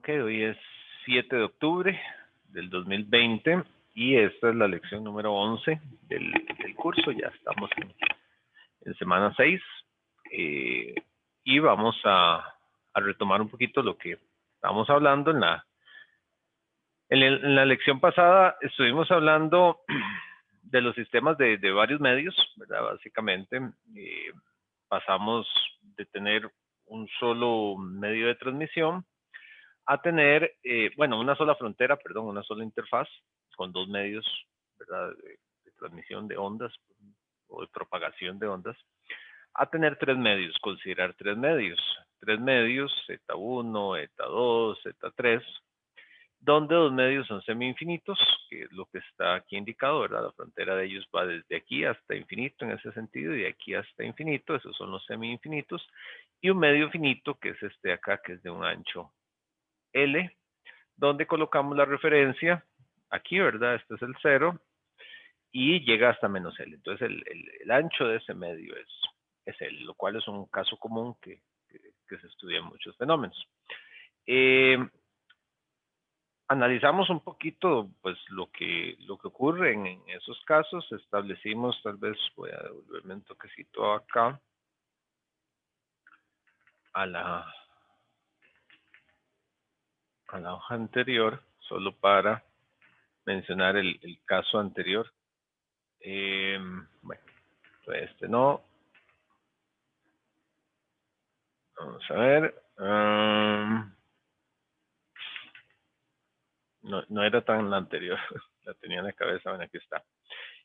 Ok, hoy es 7 de octubre del 2020 y esta es la lección número 11 del curso. Ya estamos en semana 6 y vamos a retomar un poquito lo que estábamos hablando en la lección pasada. Estuvimos hablando de los sistemas de varios medios, ¿verdad? Básicamente pasamos de tener un solo medio de transmisión a tener, una sola frontera, perdón, una sola interfaz con dos medios, ¿verdad? De transmisión de ondas o de propagación de ondas, a tener tres medios, considerar tres medios, Z1, Z2, Z3, donde dos medios son semi-infinitos, que es lo que está aquí indicado, ¿verdad? La frontera de ellos va desde aquí hasta infinito en ese sentido, y de aquí hasta infinito, esos son los semi-infinitos, y un medio finito, que es este de acá, que es de un ancho L, donde colocamos la referencia, aquí, ¿verdad? Este es el 0, y llega hasta menos L. Entonces, el ancho de ese medio es L, lo cual es un caso común que se estudia en muchos fenómenos. Analizamos un poquito, pues, lo que ocurre en esos casos. Establecimos, tal vez, voy a devolverme un toquecito acá, a la hoja anterior, solo para mencionar el caso anterior. Bueno, este no. Vamos a ver. No era tan la anterior. La tenía en la cabeza. Bueno, aquí está.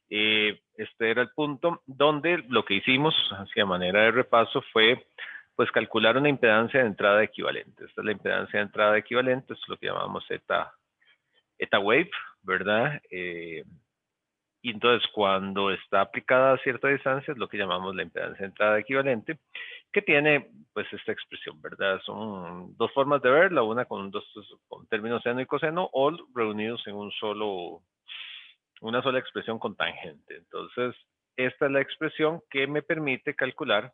Este era el punto donde lo que hicimos, hacia manera de repaso, fue pues calcular una impedancia de entrada equivalente. Esta es la impedancia de entrada equivalente, es lo que llamamos eta wave, ¿verdad? Y entonces, cuando está aplicada a cierta distancia, es lo que llamamos la impedancia de entrada equivalente, que tiene, pues, esta expresión, ¿verdad? Son dos formas de verla, una con términos seno y coseno, o reunidos en una sola expresión con tangente. Entonces, esta es la expresión que me permite calcular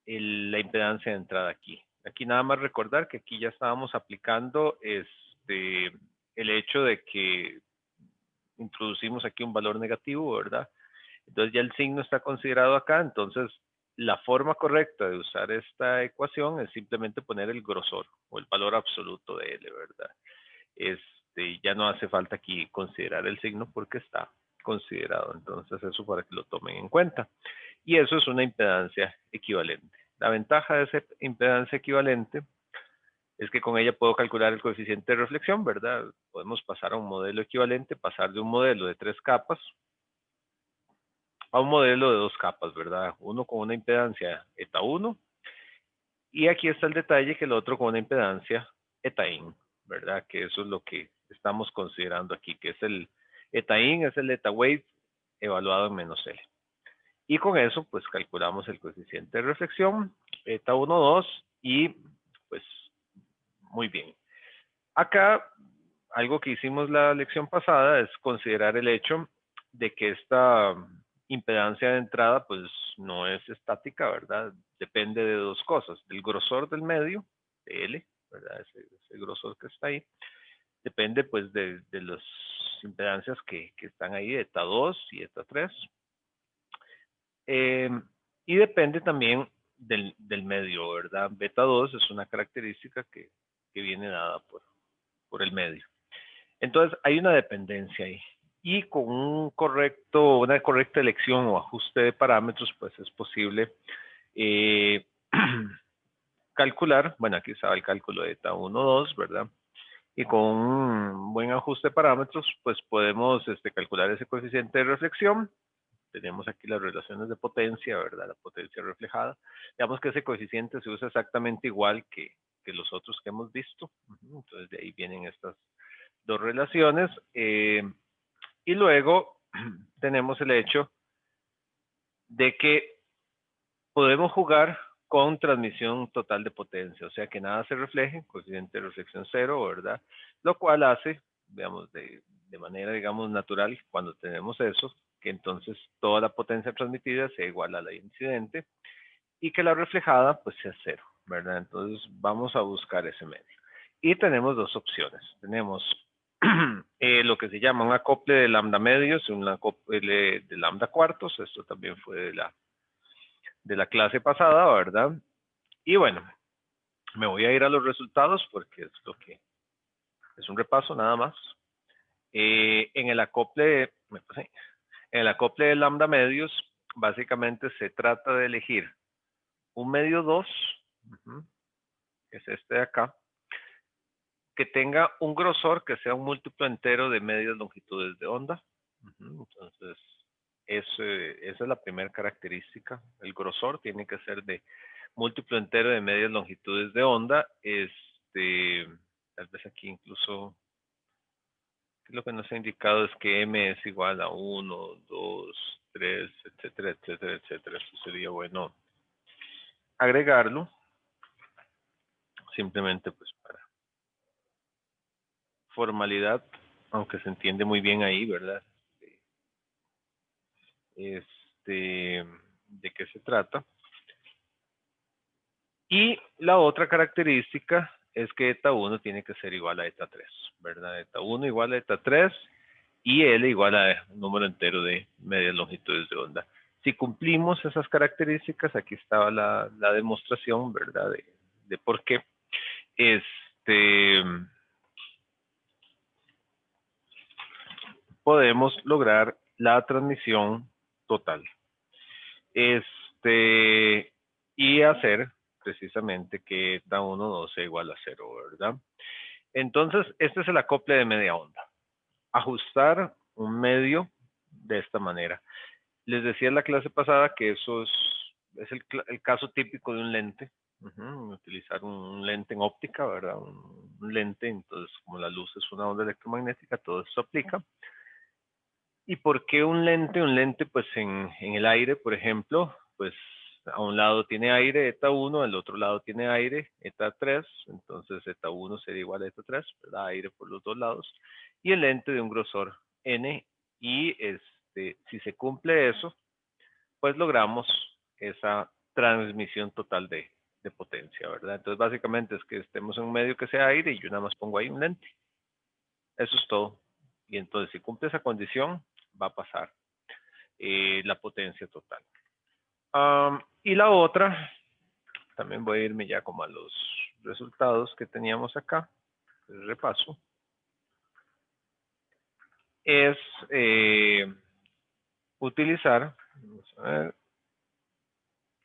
la impedancia de entrada aquí. Aquí nada más recordar que aquí ya estábamos aplicando el hecho de que introducimos aquí un valor negativo, ¿verdad? Entonces ya el signo está considerado acá. Entonces la forma correcta de usar esta ecuación es simplemente poner el grosor o el valor absoluto de L, ¿verdad? Ya no hace falta aquí considerar el signo porque está considerado. Entonces eso para que lo tomen en cuenta. Y eso es una impedancia equivalente. La ventaja de esa impedancia equivalente es que con ella puedo calcular el coeficiente de reflexión, ¿verdad? Podemos pasar a un modelo equivalente, pasar de un modelo de 3 capas a un modelo de 2 capas, ¿verdad? Uno con una impedancia eta 1, y aquí está el detalle, que el otro con una impedancia eta in, ¿verdad? Que eso es lo que estamos considerando aquí, que es el eta in, es el eta wave evaluado en menos L. Y con eso, pues, calculamos el coeficiente de reflexión, eta 1, 2, y pues, muy bien. Acá, algo que hicimos la lección pasada es considerar el hecho de que esta impedancia de entrada, pues, no es estática, ¿verdad? Depende de dos cosas: del grosor del medio, de L, ¿verdad? Ese grosor que está ahí. Depende, pues, de las impedancias que están ahí, eta 2 y eta 3. Y depende también del medio, ¿verdad? Beta 2 es una característica que viene dada por el medio. Entonces, hay una dependencia ahí. Y con una correcta elección o ajuste de parámetros, pues es posible calcular, bueno, aquí estaba el cálculo de eta 1, 2, ¿verdad? Y con un buen ajuste de parámetros, pues podemos calcular ese coeficiente de reflexión. Tenemos aquí las relaciones de potencia, ¿verdad? La potencia reflejada. Digamos que ese coeficiente se usa exactamente igual que los otros que hemos visto. Entonces, de ahí vienen estas dos relaciones. Y luego tenemos el hecho de que podemos jugar con transmisión total de potencia, o sea que nada se refleje, coeficiente de reflexión 0, ¿verdad? Lo cual hace, digamos, de manera, digamos, natural, cuando tenemos eso, que entonces toda la potencia transmitida sea igual a la incidente y que la reflejada, pues, sea 0, ¿verdad? Entonces vamos a buscar ese medio. Y tenemos dos opciones. Tenemos lo que se llama un acople de lambda medios y un acople de lambda cuartos. Esto también fue de la clase pasada, ¿verdad? Y bueno, me voy a ir a los resultados porque es lo que es un repaso nada más. En el acople de lambda medios, básicamente se trata de elegir un medio 2, que es este de acá, que tenga un grosor que sea un múltiplo entero de medias longitudes de onda. Entonces, esa es la primera característica. El grosor tiene que ser de múltiplo entero de medias longitudes de onda. Tal vez aquí incluso lo que nos ha indicado es que m es igual a 1, 2, 3, etcétera, etcétera, etcétera. Eso sería bueno agregarlo, simplemente pues para formalidad, aunque se entiende muy bien ahí, ¿verdad? De qué se trata. Y la otra característica es que eta 1 tiene que ser igual a eta 3, ¿verdad? Eta 1 igual a eta 3 y L igual a un número entero de medias longitudes de onda. Si cumplimos esas características, aquí estaba la demostración, ¿verdad? De por qué. Podemos lograr la transmisión total. Y hacer precisamente que eta 1 no sea igual a 0, ¿verdad? Entonces, este es el acople de media onda. Ajustar un medio de esta manera. Les decía en la clase pasada que eso es el caso típico de un lente. Utilizar un lente en óptica, ¿verdad? Un lente, entonces como la luz es una onda electromagnética, todo esto aplica. ¿Y por qué un lente? Un lente, pues en el aire, por ejemplo, pues a un lado tiene aire, eta 1, al otro lado tiene aire, eta 3, entonces eta 1 sería igual a eta 3, ¿verdad? Aire por los dos lados. Y el lente de un grosor n, y si se cumple eso, pues logramos esa transmisión total de potencia, ¿verdad? Entonces básicamente es que estemos en un medio que sea aire y yo nada más pongo ahí un lente. Eso es todo. Y entonces si cumple esa condición, va a pasar la potencia total. Y la otra, también voy a irme ya como a los resultados que teníamos acá, el repaso, es utilizar, vamos a ver,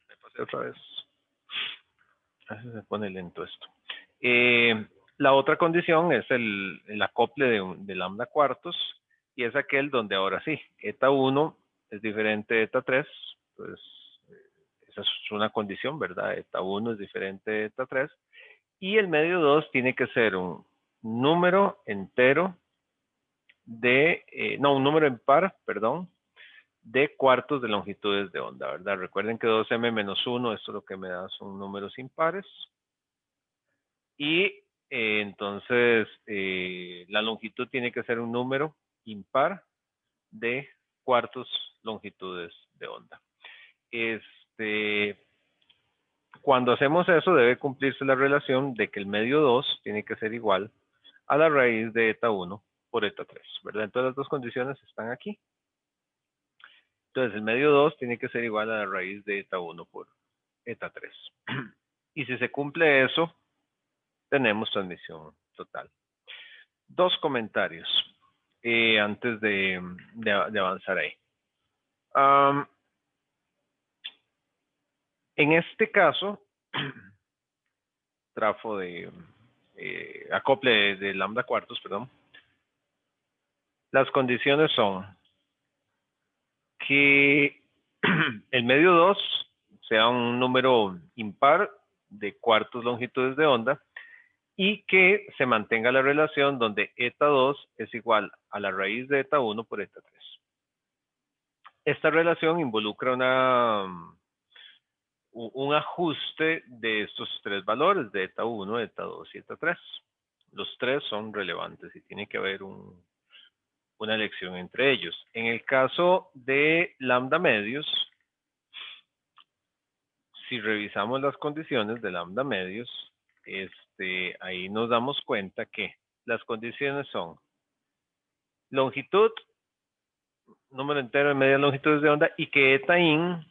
me pasé otra vez, a veces se pone lento esto. La otra condición es el acople de lambda cuartos, y es aquel donde ahora sí, eta 1 es diferente de eta 3, pues esa es una condición, ¿verdad? Eta 1 es diferente de eta 3, y el medio 2 tiene que ser un número entero un número impar, perdón, de cuartos de longitudes de onda, ¿verdad? Recuerden que 2m menos 1, esto lo que me da son números impares. Y entonces la longitud tiene que ser un número impar de cuartos longitudes de onda. Cuando hacemos eso debe cumplirse la relación de que el medio 2 tiene que ser igual a la raíz de eta 1 por eta 3, ¿verdad? Entonces las dos condiciones están aquí. Entonces el medio 2 tiene que ser igual a la raíz de eta 1 por eta 3. Y si se cumple eso, tenemos transmisión total. Dos comentarios antes de avanzar ahí. En este caso, trafo de acople de lambda cuartos, perdón. Las condiciones son que el medio 2 sea un número impar de cuartos longitudes de onda y que se mantenga la relación donde eta 2 es igual a la raíz de eta 1 por eta 3. Esta relación involucra un ajuste de estos tres valores, de eta 1, eta 2 y eta 3. Los tres son relevantes y tiene que haber una elección entre ellos. En el caso de lambda medios, si revisamos las condiciones de lambda medios, ahí nos damos cuenta que las condiciones son longitud, número entero de medias longitudes de onda, y que eta in,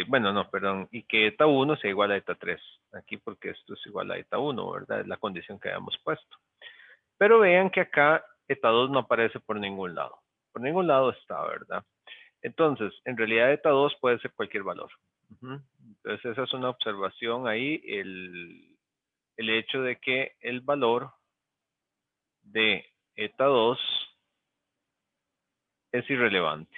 bueno, no, perdón, y que eta 1 sea igual a eta 3. Aquí porque esto es igual a eta 1, ¿verdad? Es la condición que habíamos puesto. Pero vean que acá eta 2 no aparece por ningún lado. Por ningún lado está, ¿verdad? Entonces, en realidad eta 2 puede ser cualquier valor. Entonces, esa es una observación ahí, el hecho de que el valor de eta 2 es irrelevante.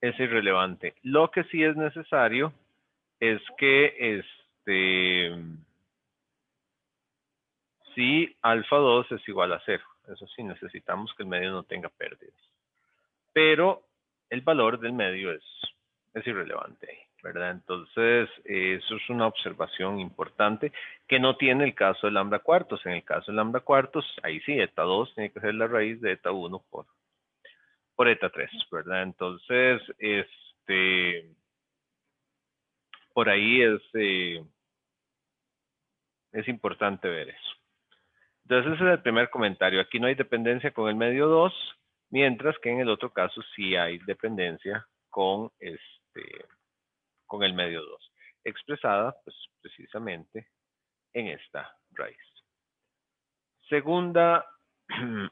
Es irrelevante. Lo que sí es necesario es que si alfa 2 es igual a 0. Eso sí, necesitamos que el medio no tenga pérdidas. Pero el valor del medio es irrelevante, ¿verdad? Entonces, eso es una observación importante que no tiene el caso de lambda cuartos. En el caso de lambda cuartos, ahí sí, eta 2 tiene que ser la raíz de eta 1 por eta 3, ¿verdad? Entonces, por ahí es importante ver eso. Entonces, ese es el primer comentario. Aquí no hay dependencia con el medio 2, mientras que en el otro caso sí hay dependencia con el medio 2, expresada pues precisamente en esta raíz. Segunda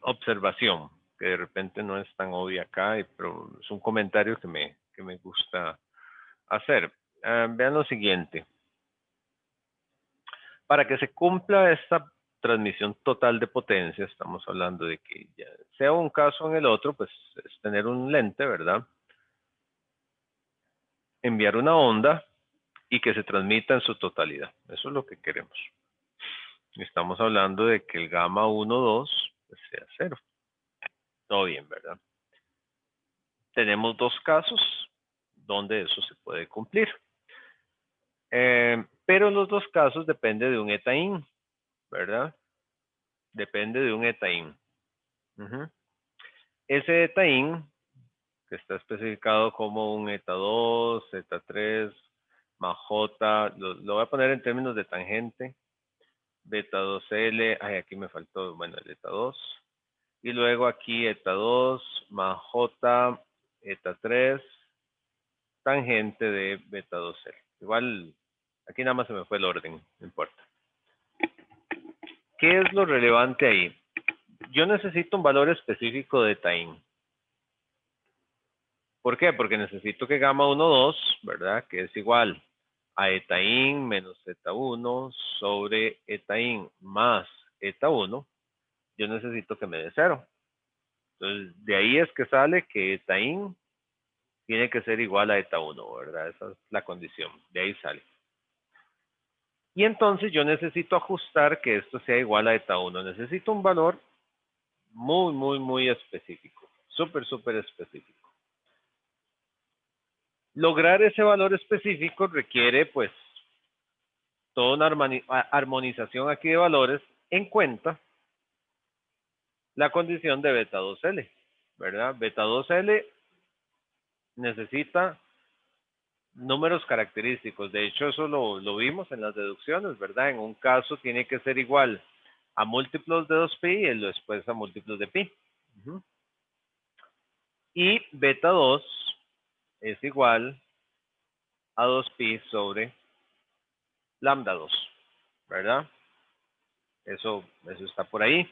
observación, que de repente no es tan obvia acá, pero es un comentario que me gusta hacer. Vean lo siguiente. Para que se cumpla esta transmisión total de potencia, estamos hablando de que ya sea un caso o en el otro, pues es tener un lente, ¿verdad? Enviar una onda y que se transmita en su totalidad. Eso es lo que queremos. Estamos hablando de que el gamma 1, 2 pues sea 0. Todo bien, ¿verdad? Tenemos dos casos donde eso se puede cumplir. Pero en los dos casos depende de un eta in, ¿verdad? Depende de un eta in. Ese eta in, que está especificado como un eta 2, eta 3, más j, lo voy a poner en términos de tangente, beta 2L, aquí me faltó, bueno, el eta 2, y luego aquí eta 2 más j, eta 3, tangente de beta 2L. Igual, aquí nada más se me fue el orden, no importa. ¿Qué es lo relevante ahí? Yo necesito un valor específico de eta in. ¿Por qué? Porque necesito que gamma 1, 2, ¿verdad? Que es igual a eta in menos eta 1 sobre eta in más eta 1. Yo necesito que me dé 0. Entonces, de ahí es que sale que eta in tiene que ser igual a eta 1, ¿verdad? Esa es la condición. De ahí sale. Y entonces yo necesito ajustar que esto sea igual a eta 1. Necesito un valor muy, muy, muy específico. Súper, súper específico. Lograr ese valor específico requiere, pues, toda una armonización aquí de valores en cuenta la condición de beta 2L, ¿verdad? Beta 2L necesita números característicos. De hecho, eso lo vimos en las deducciones, ¿verdad? En un caso tiene que ser igual a múltiplos de 2pi y después a múltiplos de pi. Y beta 2 es igual a 2pi sobre lambda 2, ¿verdad? Eso está por ahí.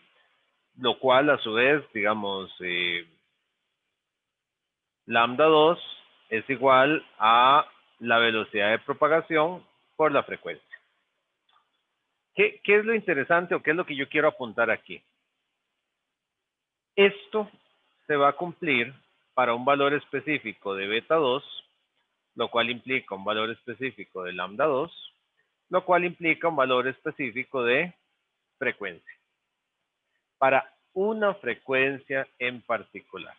Lo cual, a su vez, digamos, lambda 2 es igual a la velocidad de propagación por la frecuencia. ¿Qué es lo interesante o qué es lo que yo quiero apuntar aquí? Esto se va a cumplir para un valor específico de beta 2, lo cual implica un valor específico de lambda 2, lo cual implica un valor específico de frecuencia. Para una frecuencia en particular.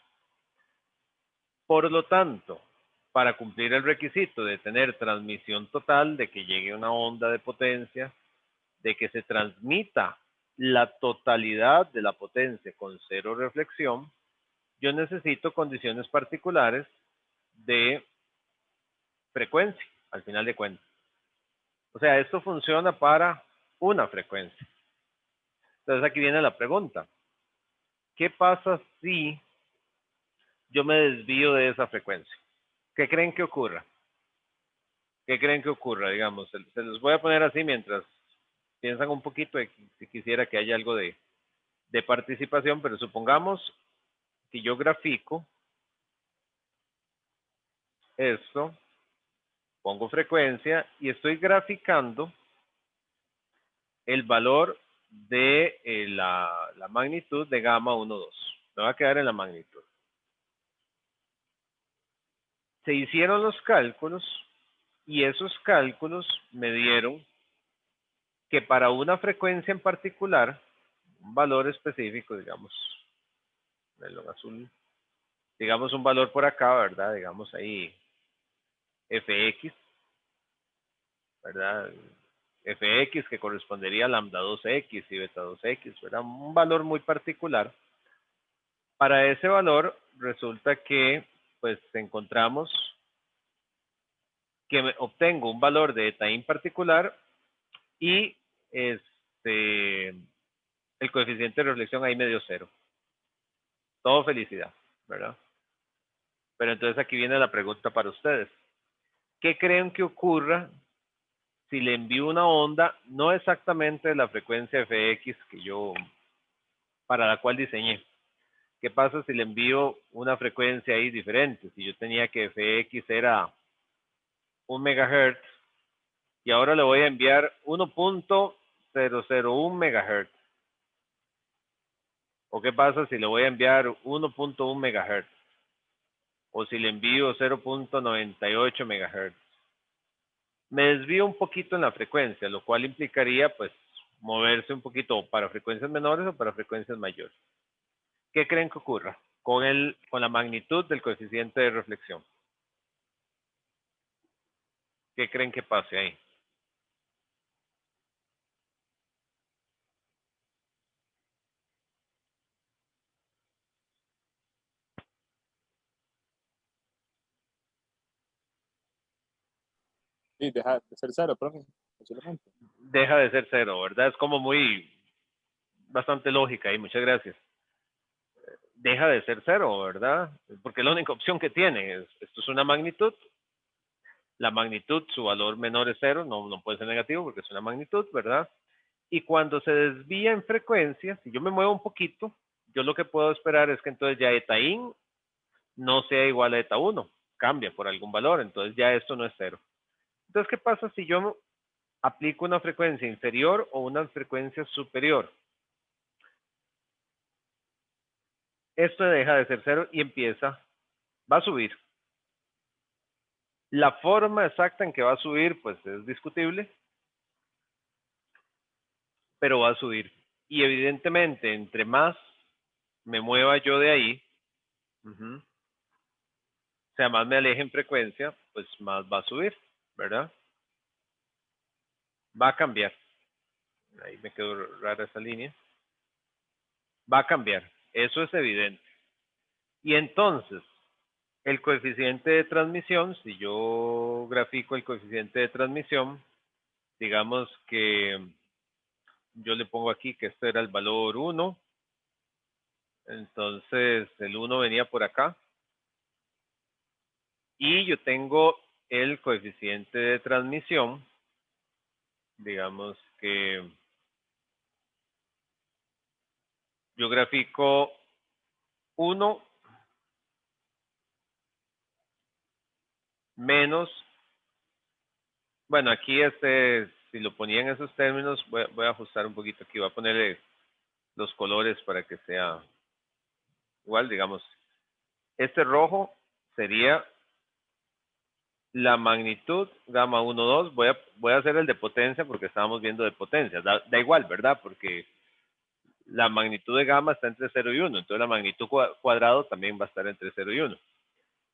Por lo tanto, para cumplir el requisito de tener transmisión total, de que llegue una onda de potencia, de que se transmita la totalidad de la potencia con cero reflexión, yo necesito condiciones particulares de frecuencia. al final de cuentas. O sea, esto funciona para una frecuencia. Entonces aquí viene la pregunta. ¿Qué pasa si yo me desvío de esa frecuencia? ¿Qué creen que ocurra? ¿Qué creen que ocurra? Digamos, se los voy a poner así mientras piensan un poquito de si quisiera que haya algo de participación, pero supongamos que yo grafico esto, pongo frecuencia y estoy graficando el valor de la magnitud de gamma 1, 2. Me va a quedar en la magnitud. Se hicieron los cálculos y esos cálculos me dieron que para una frecuencia en particular, un valor específico, digamos, en azul, digamos un valor por acá, ¿verdad? Digamos ahí fx, ¿verdad? Fx que correspondería a lambda 2x y beta 2x, ¿verdad? Un valor muy particular. Para ese valor resulta que pues encontramos que obtengo un valor de eta in particular y el coeficiente de reflexión ahí me dio 0. Todo felicidad, ¿verdad? Pero entonces aquí viene la pregunta para ustedes. ¿Qué creen que ocurra si le envío una onda, no exactamente de la frecuencia fx que yo, para la cual diseñé? ¿Qué pasa si le envío una frecuencia ahí diferente? Si yo tenía que fx era 1 megahertz y ahora le voy a enviar 1.001 megahertz. ¿O qué pasa si le voy a enviar 1.1 megahertz? O si le envío 0.98 megahertz. Me desvío un poquito en la frecuencia, lo cual implicaría pues moverse un poquito para frecuencias menores o para frecuencias mayores. ¿Qué creen que ocurra con la magnitud del coeficiente de reflexión? ¿Qué creen que pase ahí? Sí, deja de ser cero, profe, posiblemente. Deja de ser cero, ¿verdad? Es como bastante lógica y muchas gracias. Deja de ser cero, ¿verdad? Porque la única opción que tiene esto es una magnitud. La magnitud, su valor menor es cero, no puede ser negativo porque es una magnitud, ¿verdad? Y cuando se desvía en frecuencia, si yo me muevo un poquito, yo lo que puedo esperar es que entonces ya eta in no sea igual a eta 1, cambia por algún valor, entonces ya esto no es cero. Entonces, ¿qué pasa si yo aplico una frecuencia inferior o una frecuencia superior? Esto deja de ser cero y va a subir. La forma exacta en que va a subir, pues es discutible, pero va a subir. Y evidentemente, entre más me mueva yo de ahí, o sea, más me aleje en frecuencia, pues más va a subir, ¿verdad? Va a cambiar. Ahí me quedó rara esa línea. Va a cambiar. Eso es evidente. Y entonces, el coeficiente de transmisión, si yo grafico el coeficiente de transmisión, digamos que yo le pongo aquí que este era el valor 1, entonces el 1 venía por acá, y yo tengo el coeficiente de transmisión, digamos que yo grafico 1 menos, bueno, aquí si lo ponía en esos términos, voy a ajustar un poquito aquí, voy a ponerle los colores para que sea igual, digamos, este rojo sería la magnitud gamma 1, 2, voy a hacer el de potencia porque estábamos viendo de potencia, da igual, ¿verdad? Porque la magnitud de gamma está entre 0 y 1, entonces la magnitud cuadrado también va a estar entre 0 y 1.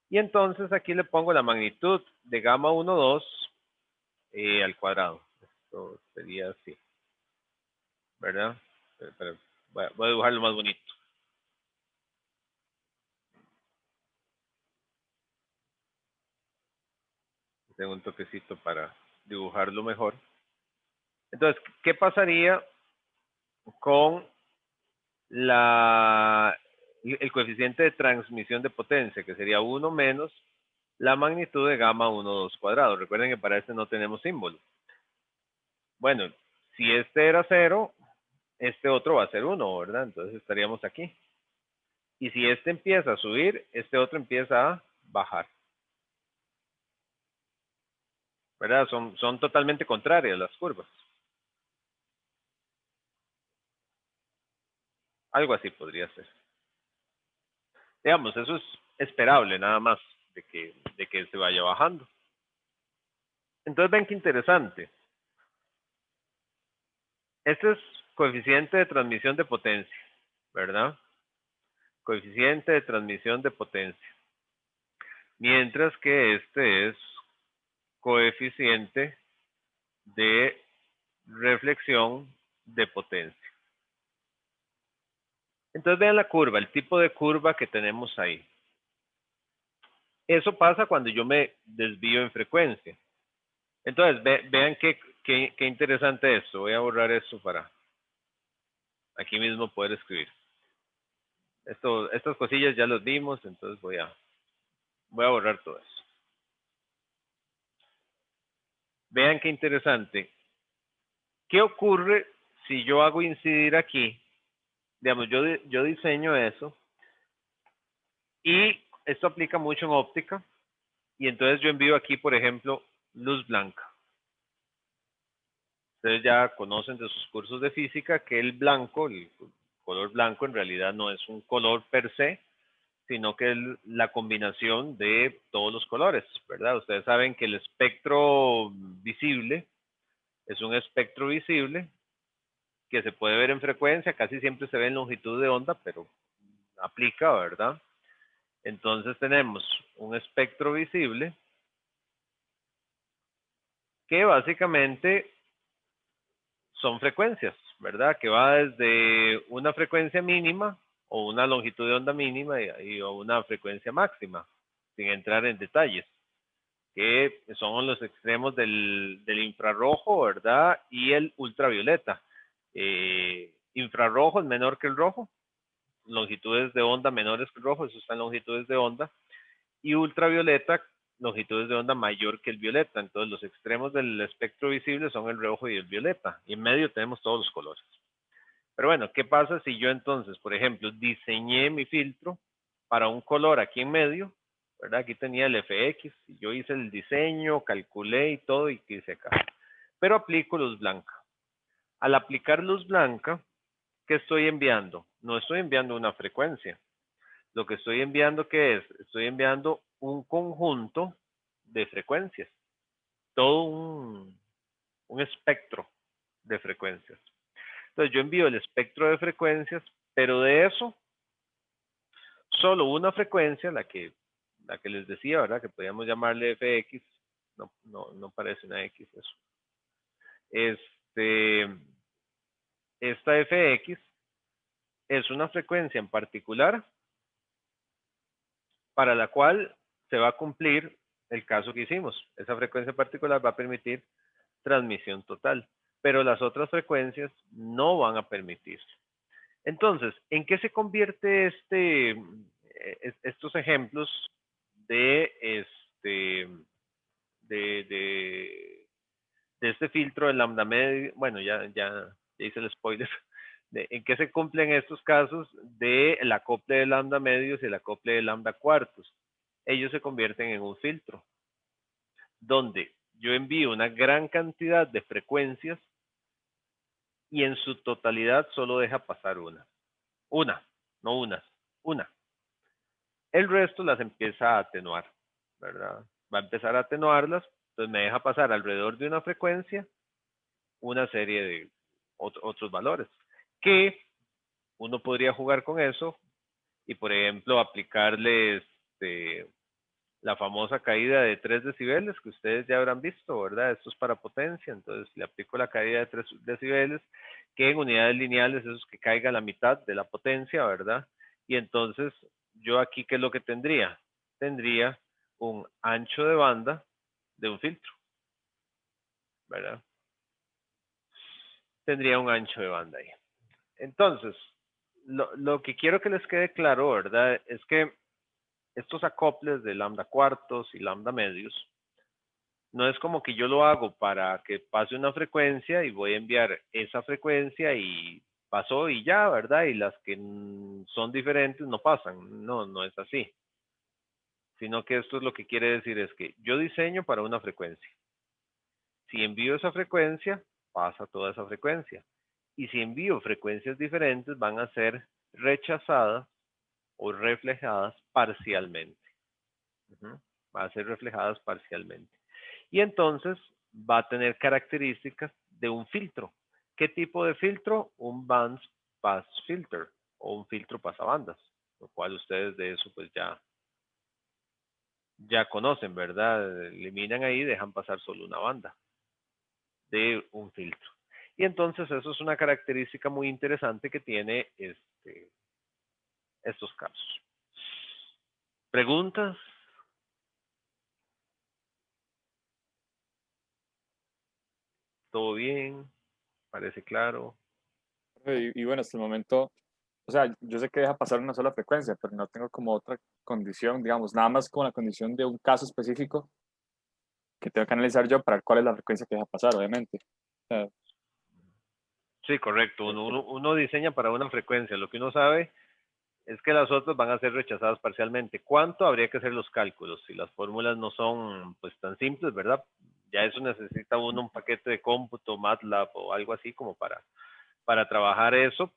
Y entonces aquí le pongo la magnitud de gamma 1, 2 al cuadrado. Esto sería así, ¿verdad? Pero voy a dibujarlo más bonito. Tengo un toquecito para dibujarlo mejor. Entonces, ¿qué pasaría con el coeficiente de transmisión de potencia, que sería 1 menos la magnitud de gamma 1, 2 cuadrado? Recuerden que para este no tenemos símbolo. Bueno, si este era 0, este otro va a ser 1, ¿verdad? Entonces estaríamos aquí. Y si este empieza a subir, este otro empieza a bajar. ¿Verdad? Son totalmente contrarias las curvas. Algo así podría ser. Digamos, eso es esperable nada más de que se vaya bajando. Entonces ven qué interesante. Este es coeficiente de transmisión de potencia, ¿verdad? Coeficiente de transmisión de potencia. Mientras que este es coeficiente de reflexión de potencia. Entonces vean la curva, el tipo de curva que tenemos ahí. Eso pasa cuando yo me desvío en frecuencia. Entonces vean qué interesante esto. Voy a borrar esto para aquí mismo poder escribir. Estas cosillas ya las vimos, entonces voy a borrar todo eso. Vean qué interesante. ¿Qué ocurre si yo hago incidir aquí? Digamos, yo diseño eso y esto aplica mucho en óptica y entonces yo envío aquí, por ejemplo, luz blanca. Ustedes ya conocen de sus cursos de física que el blanco, el color blanco en realidad no es un color per se, sino que es la combinación de todos los colores, ¿verdad? Ustedes saben que el espectro visible es un espectro visible que se puede ver en frecuencia, casi siempre se ve en longitud de onda, pero aplica, ¿verdad? Entonces tenemos un espectro visible que básicamente son frecuencias, ¿verdad? Que va desde una frecuencia mínima o una longitud de onda mínima y una frecuencia máxima, sin entrar en detalles, que son los extremos del infrarrojo, ¿verdad? Y el ultravioleta. Infrarrojo es menor que el rojo, longitudes de onda menores que el rojo, eso está en longitudes de onda, y ultravioleta, longitudes de onda mayor que el violeta. Entonces los extremos del espectro visible son el rojo y el violeta, y en medio tenemos todos los colores. Pero bueno, ¿qué pasa si yo entonces, por ejemplo, diseñé mi filtro para un color aquí en medio? ¿Verdad? Aquí tenía el FX, yo hice el diseño, calculé y todo y quise acá. Pero aplico luz blanca. Al aplicar luz blanca, ¿qué estoy enviando? No estoy enviando una frecuencia. Lo que estoy enviando, ¿qué es? Estoy enviando un conjunto de frecuencias. Todo un espectro de frecuencias. Entonces yo envío el espectro de frecuencias, pero de eso, solo una frecuencia, la que les decía, ¿verdad? Que podríamos llamarle FX, no parece una X eso. Esta FX es una frecuencia en particular para la cual se va a cumplir el caso que hicimos. Esa frecuencia en particular va a permitir transmisión total, pero las otras frecuencias no van a permitir. Entonces, ¿en qué se convierte estos ejemplos de este filtro de lambda medio? Bueno, ya hice el spoiler. ¿En qué se cumplen estos casos del acople de lambda medios y el acople de lambda cuartos? Ellos se convierten en un filtro, donde yo envío una gran cantidad de frecuencias y en su totalidad solo deja pasar una, no unas, una. El resto las empieza a atenuar, ¿verdad? Va a empezar a atenuarlas, entonces me deja pasar alrededor de una frecuencia una serie de otros valores, que uno podría jugar con eso y, por ejemplo, aplicarle la famosa caída de 3 decibeles que ustedes ya habrán visto, ¿verdad? Esto es para potencia, entonces le aplico la caída de 3 decibeles, que en unidades lineales eso es que caiga la mitad de la potencia, ¿verdad? Y entonces yo aquí, ¿qué es lo que tendría? Tendría un ancho de banda de un filtro, ¿verdad? Tendría un ancho de banda ahí. Entonces, lo que quiero que les quede claro, ¿verdad? Es que estos acoples de lambda cuartos y lambda medios, no es como que yo lo hago para que pase una frecuencia y voy a enviar esa frecuencia y pasó y ya, ¿verdad? Y las que son diferentes no pasan. No, no es así. Sino que esto es lo que quiere decir es que yo diseño para una frecuencia. Si envío esa frecuencia, pasa toda esa frecuencia. Y si envío frecuencias diferentes, van a ser rechazadas o reflejadas parcialmente. Va a ser reflejadas parcialmente. Y entonces va a tener características de un filtro. ¿Qué tipo de filtro? Un band pass filter o un filtro pasabandas, lo cual ustedes de eso pues ya conocen, ¿verdad? Eliminan ahí, dejan pasar solo una banda de un filtro. Y entonces eso es una característica muy interesante que tiene estos casos. ¿Preguntas? ¿Todo bien? ¿Parece claro? Y bueno, hasta el momento, o sea, yo sé que deja pasar una sola frecuencia, pero no tengo como otra condición, digamos, nada más como la condición de un caso específico que tengo que analizar yo para ver cuál es la frecuencia que deja pasar, obviamente. O sea, Sí, correcto. Uno diseña para una frecuencia. Lo que uno sabe es que las otras van a ser rechazadas parcialmente. ¿Cuánto? Habría que hacer los cálculos. Si las fórmulas no son pues tan simples, ¿verdad? Ya eso necesita uno un paquete de cómputo, MATLAB o algo así como para trabajar eso.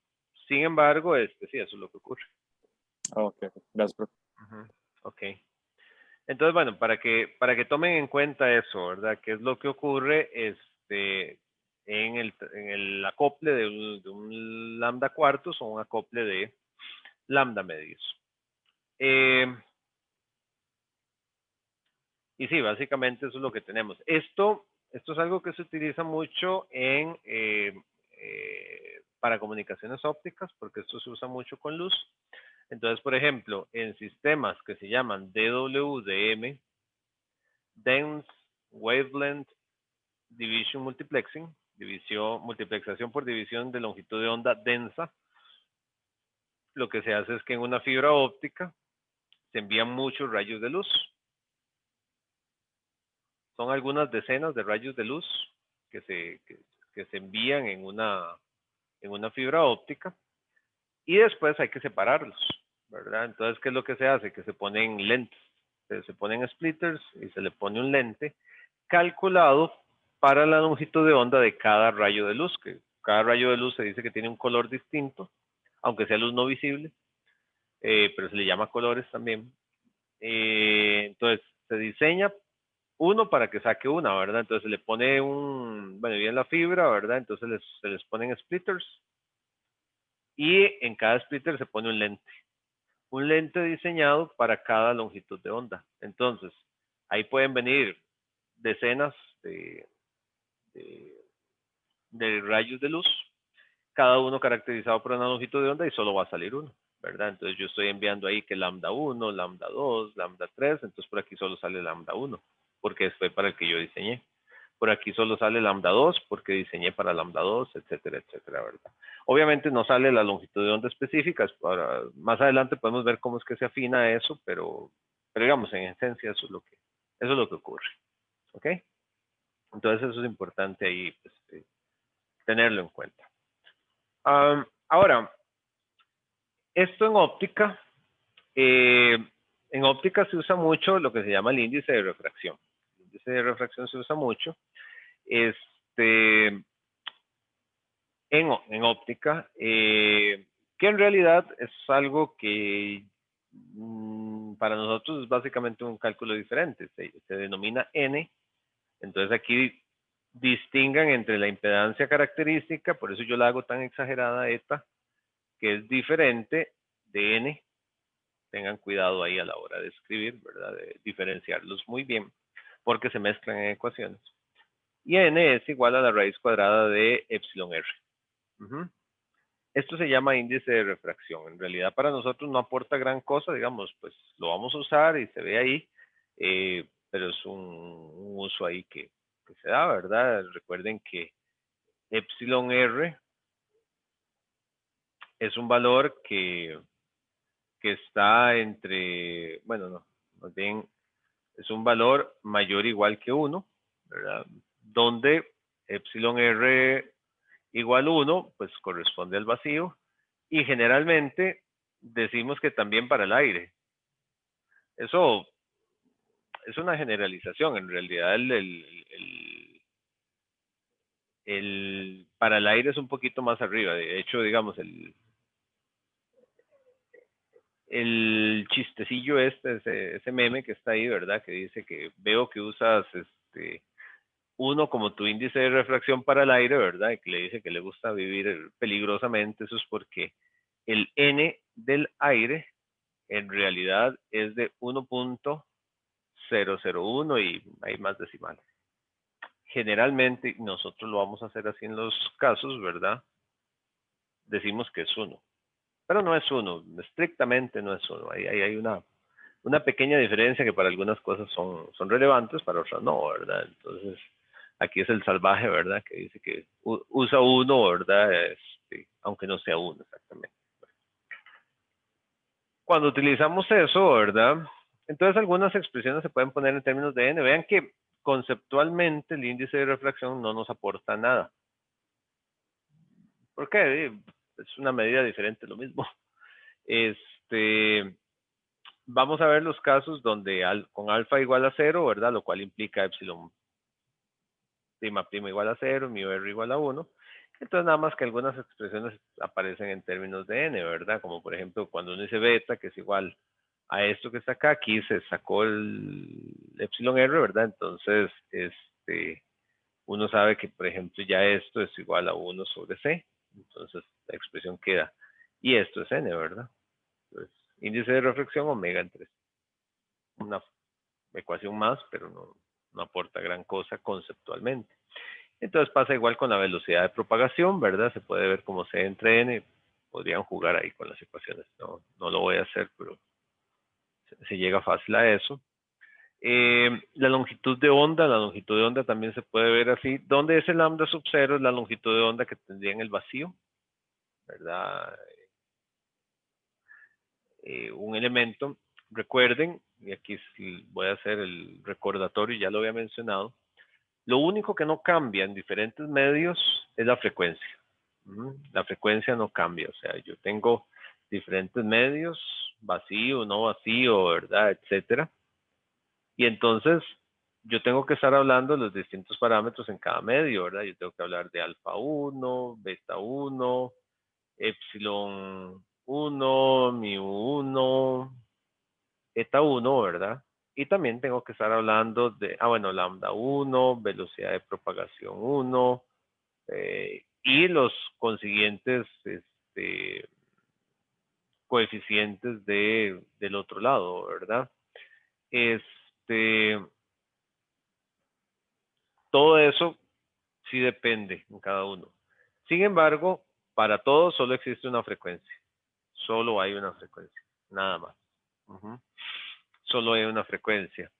Sin embargo, sí, eso es lo que ocurre. ok, gracias, profe. Ok. Entonces, bueno, para que tomen en cuenta eso, ¿verdad? ¿Qué es lo que ocurre en el acople de un lambda cuartos o un acople de lambda medios? Y sí, básicamente eso es lo que tenemos. Esto es algo que se utiliza mucho para comunicaciones ópticas, porque esto se usa mucho con luz. Entonces, por ejemplo, en sistemas que se llaman DWDM, Dense Wavelength Division Multiplexing, multiplexación por división de longitud de onda densa, lo que se hace es que en una fibra óptica se envían muchos rayos de luz. Son algunas decenas de rayos de luz que se envían en una fibra óptica y después hay que separarlos, ¿verdad? Entonces, ¿qué es lo que se hace? Que se ponen lentes, se ponen splitters y se le pone un lente calculado para la longitud de onda de cada rayo de luz, que cada rayo de luz se dice que tiene un color distinto, aunque sea luz no visible, pero se le llama colores también. Entonces, se diseña uno para que saque una, ¿verdad? Entonces se le pone bueno, bien la fibra, ¿verdad? Entonces se les ponen splitters y en cada splitter se pone un lente diseñado para cada longitud de onda. Entonces, ahí pueden venir decenas de, de rayos de luz, cada uno caracterizado por una longitud de onda y solo va a salir uno, ¿verdad? Entonces yo estoy enviando ahí que lambda 1, lambda 2, lambda 3, entonces por aquí solo sale lambda 1, porque fue para el que yo diseñé. Por aquí solo sale lambda 2 porque diseñé para lambda 2, etcétera, etcétera, ¿verdad? Obviamente no sale la longitud de onda específica, más adelante podemos ver cómo es que se afina eso, pero digamos, en esencia eso es lo que ocurre, ¿ok? Entonces eso es importante ahí pues, tenerlo en cuenta. Ahora, esto en óptica se usa mucho lo que se llama el índice de refracción. El índice de refracción se usa mucho en óptica, que en realidad es algo que para nosotros es básicamente un cálculo diferente. Se denomina N. Entonces aquí distingan entre la impedancia característica, por eso yo la hago tan exagerada eta, que es diferente de N. Tengan cuidado ahí a la hora de escribir, ¿verdad? De diferenciarlos muy bien, porque se mezclan en ecuaciones. Y N es igual a la raíz cuadrada de epsilon R. Esto se llama índice de refracción. En realidad para nosotros no aporta gran cosa, digamos, pues lo vamos a usar y se ve ahí. pero es un uso ahí que se da, ¿verdad? Recuerden que epsilon R es un valor que está entre, bueno, no, más bien es un valor mayor o igual que 1, ¿verdad? Donde epsilon R igual 1, pues corresponde al vacío, y generalmente decimos que también para el aire. Eso es una generalización, en realidad para el aire es un poquito más arriba, de hecho, digamos, el chistecillo ese meme que está ahí, ¿verdad? Que dice que veo que usas uno como tu índice de refracción para el aire, ¿verdad? Y que le dice que le gusta vivir peligrosamente. Eso es porque el N del aire en realidad es de 1.001 y hay más decimales. Generalmente nosotros lo vamos a hacer así en los casos, ¿verdad? Decimos que es 1, pero no es 1, estrictamente no es 1. Ahí hay una pequeña diferencia que para algunas cosas son relevantes, para otras no, ¿verdad? Entonces, aquí es el salvaje, ¿verdad? Que dice que usa 1, ¿verdad? Aunque no sea 1 exactamente. Cuando utilizamos eso, ¿verdad? Entonces algunas expresiones se pueden poner en términos de n. Vean que conceptualmente el índice de refracción no nos aporta nada. ¿Por qué? Es una medida diferente, lo mismo. Vamos a ver los casos donde con alfa igual a 0, ¿verdad? Lo cual implica epsilon prima igual a 0, mu r igual a 1. Entonces nada más que algunas expresiones aparecen en términos de n, ¿verdad? Como por ejemplo cuando uno dice beta, que es igual a esto que está acá, aquí se sacó el epsilon r, ¿verdad? Entonces, uno sabe que, por ejemplo, ya esto es igual a 1 sobre c. Entonces la expresión queda. Y esto es n, ¿verdad? Entonces, índice de reflexión omega en 3. Una ecuación más, pero no aporta gran cosa conceptualmente. Entonces pasa igual con la velocidad de propagación, ¿verdad? Se puede ver como C entre N. Podrían jugar ahí con las ecuaciones. No lo voy a hacer, pero se llega fácil a eso. La longitud de onda también se puede ver así. ¿Dónde es el lambda sub 0? Es la longitud de onda que tendría en el vacío, ¿verdad? Un elemento, recuerden, y aquí voy a hacer el recordatorio, ya lo había mencionado, lo único que no cambia en diferentes medios es la frecuencia. La frecuencia no cambia, o sea, yo tengo diferentes medios, vacío, no vacío, ¿verdad? Etcétera. Y entonces yo tengo que estar hablando de los distintos parámetros en cada medio, ¿verdad? Yo tengo que hablar de alfa 1, beta 1, epsilon 1, mu 1, eta 1, ¿verdad? Y también tengo que estar hablando de, bueno, lambda 1, velocidad de propagación 1, y los consiguientes coeficientes del otro lado, ¿verdad? Todo eso sí depende en cada uno. Sin embargo, para todos solo existe una frecuencia. Solo hay una frecuencia, nada más. Solo hay una frecuencia.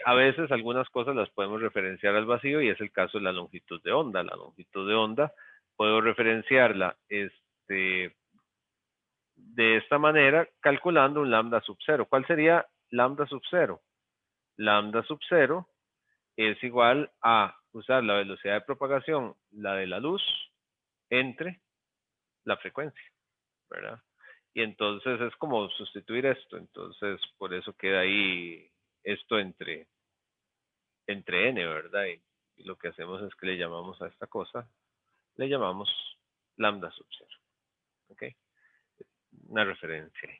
A veces algunas cosas las podemos referenciar al vacío y es el caso de la longitud de onda. La longitud de onda puedo referenciarla de esta manera calculando un lambda sub 0. ¿Cuál sería lambda sub 0? Lambda sub 0 es igual a usar la velocidad de propagación, la de la luz, entre la frecuencia, ¿verdad? Y entonces es como sustituir esto. Entonces, por eso queda ahí esto entre n, ¿verdad? Y lo que hacemos es que le llamamos a esta cosa, le llamamos lambda sub 0. ¿Ok? Una referencia ahí.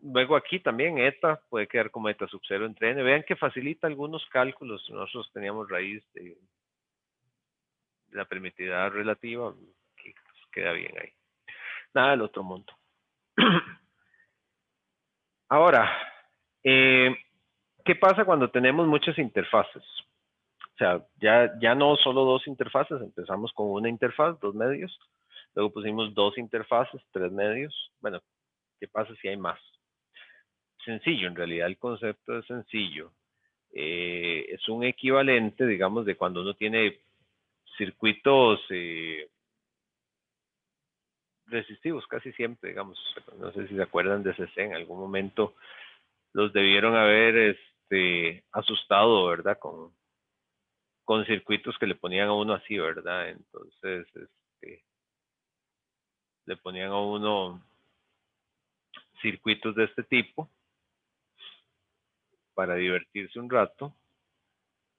Luego aquí también eta puede quedar como eta sub 0 entre n. Vean que facilita algunos cálculos. Nosotros teníamos raíz de la permitividad relativa, que queda bien ahí. Nada del otro monto. Ahora, ¿qué pasa cuando tenemos muchas interfaces? O sea, ya no solo dos interfaces, empezamos con una interfaz, dos medios, luego pusimos dos interfaces, tres medios. Bueno, ¿qué pasa si hay más? sencillo, en realidad el concepto es sencillo. Es un equivalente, digamos, de cuando uno tiene circuitos resistivos casi siempre, digamos, no sé si se acuerdan de CC, en algún momento los debieron haber asustado, ¿verdad? Con circuitos que le ponían a uno así, ¿verdad? Entonces, le ponían a uno circuitos de este tipo para divertirse un rato.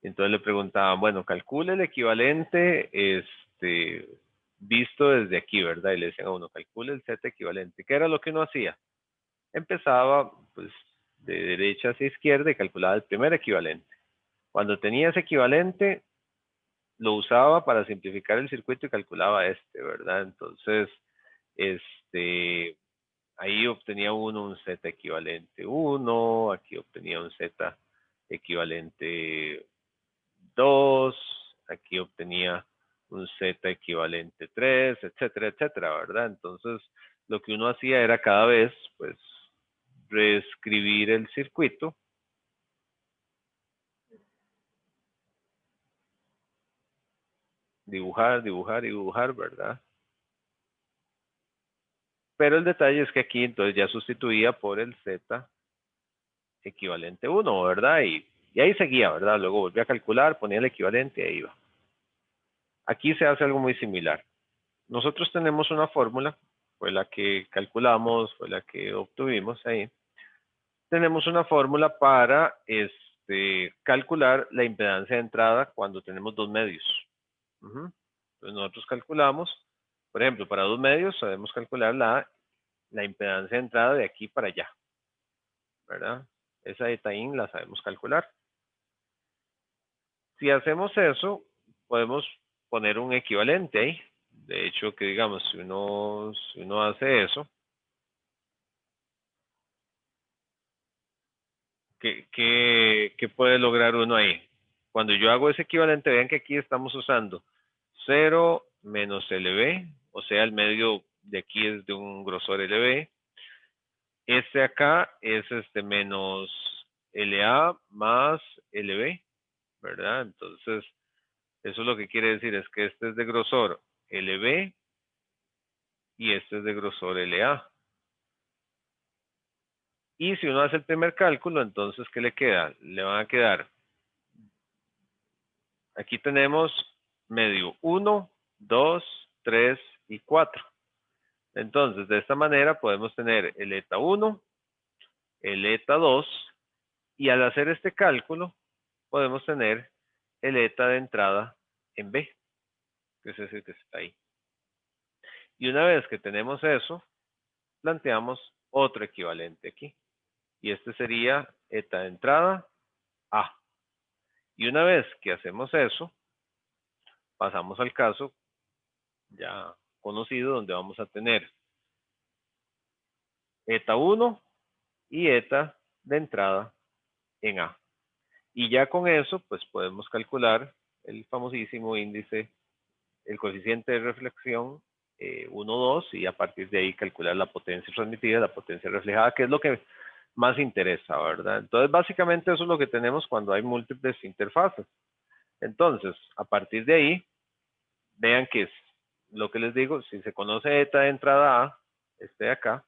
Entonces le preguntaban, bueno, calcule el equivalente, visto desde aquí, ¿verdad? Y le decían a uno, calcule el Z equivalente. ¿Qué era lo que uno hacía? Empezaba, pues, de derecha hacia izquierda y calculaba el primer equivalente. Cuando tenía ese equivalente, lo usaba para simplificar el circuito y calculaba ¿verdad? Entonces, ahí obtenía uno un Z equivalente 1, aquí obtenía un Z equivalente 2, aquí obtenía un Z equivalente 3, etcétera, etcétera, ¿verdad? Entonces, lo que uno hacía era cada vez, pues, reescribir el circuito dibujar, dibujar y dibujar, ¿verdad? Pero el detalle es que aquí entonces ya sustituía por el Z equivalente 1, ¿verdad? Y ahí seguía, ¿verdad? Luego volvía a calcular, ponía el equivalente y ahí iba. Aquí se hace algo muy similar. Nosotros tenemos una fórmula, fue la que calculamos, fue la que obtuvimos ahí. Tenemos una fórmula para calcular la impedancia de entrada cuando tenemos dos medios. Entonces nosotros calculamos, por ejemplo, para dos medios sabemos calcular la impedancia de entrada de aquí para allá, ¿verdad? Esa eta in la sabemos calcular. Si hacemos eso, podemos poner un equivalente ahí. De hecho, que digamos, si uno hace eso, ¿qué puede lograr uno ahí? Cuando yo hago ese equivalente, vean que aquí estamos usando 0 menos LB, o sea, el medio de aquí es de un grosor LB. Este acá es menos LA más LB, ¿verdad? Entonces, eso lo que quiere decir es que este es de grosor LB y este es de grosor LA. Y si uno hace el primer cálculo, entonces, ¿qué le queda? Le van a quedar, aquí tenemos medio 1, 2, 3 y 4. Entonces, de esta manera podemos tener el eta 1, el eta 2, y al hacer este cálculo, podemos tener el eta de entrada en B, que es ese que está ahí. Y una vez que tenemos eso, planteamos otro equivalente aquí. Y este sería eta de entrada A. Y una vez que hacemos eso, pasamos al caso ya conocido donde vamos a tener eta 1 y eta de entrada en A. Y ya con eso, pues podemos calcular el famosísimo índice, el coeficiente de reflexión 1, 2, y a partir de ahí calcular la potencia transmitida, la potencia reflejada, que es lo que más interesa, ¿verdad? Entonces, básicamente eso es lo que tenemos cuando hay múltiples interfaces. Entonces, a partir de ahí, vean que es lo que les digo, si se conoce eta de entrada A, de acá,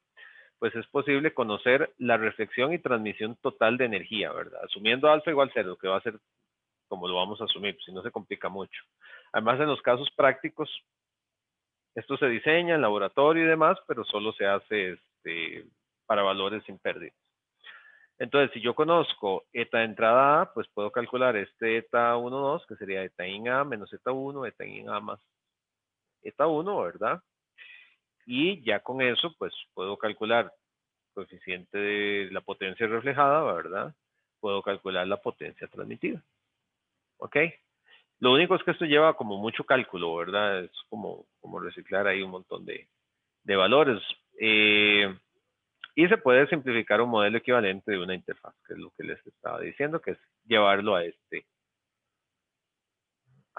pues es posible conocer la reflexión y transmisión total de energía, ¿verdad? Asumiendo alfa igual 0, que va a ser como lo vamos a asumir, si no se complica mucho. Además, en los casos prácticos, esto se diseña en laboratorio y demás, pero solo se hace para valores sin pérdida. Entonces, si yo conozco eta de entrada A, pues puedo calcular eta 1, 2, que sería eta in A menos eta 1, eta in A más eta 1, ¿verdad? Y ya con eso, pues puedo calcular coeficiente de la potencia reflejada, ¿verdad? Puedo calcular la potencia transmitida. ¿Ok? Lo único es que esto lleva como mucho cálculo, ¿verdad? Es como reciclar ahí un montón de valores. Y se puede simplificar un modelo equivalente de una interfaz, que es lo que les estaba diciendo, que es llevarlo a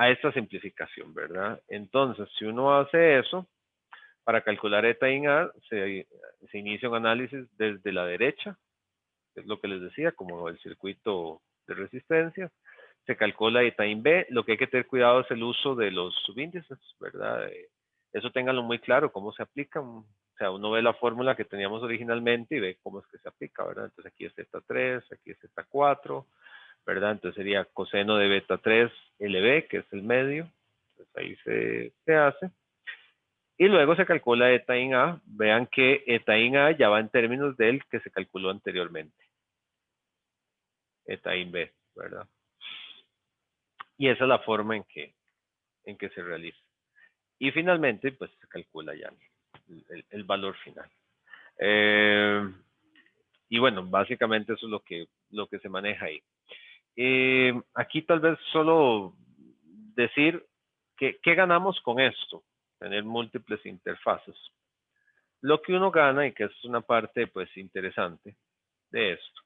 esta simplificación, ¿verdad? Entonces, si uno hace eso, para calcular eta in A, se inicia un análisis desde la derecha, es lo que les decía, como el circuito de resistencia. Se calcula eta in B. Lo que hay que tener cuidado es el uso de los subíndices, ¿verdad? Eso ténganlo muy claro, cómo se aplican. O sea, uno ve la fórmula que teníamos originalmente y ve cómo es que se aplica, ¿verdad? Entonces aquí es eta 3, aquí es eta 4, ¿verdad? Entonces sería coseno de beta 3 LB, que es el medio. Entonces ahí se hace. Y luego se calcula eta in A. Vean que eta in A ya va en términos del que se calculó anteriormente. Eta in B, ¿verdad? Y esa es la forma en que se realiza. Y finalmente, pues se calcula ya el valor final. Y bueno, básicamente eso es lo que se maneja ahí. Aquí tal vez solo decir ¿qué ganamos con esto? Tener múltiples interfaces. Lo que uno gana, y que es una parte pues interesante de esto,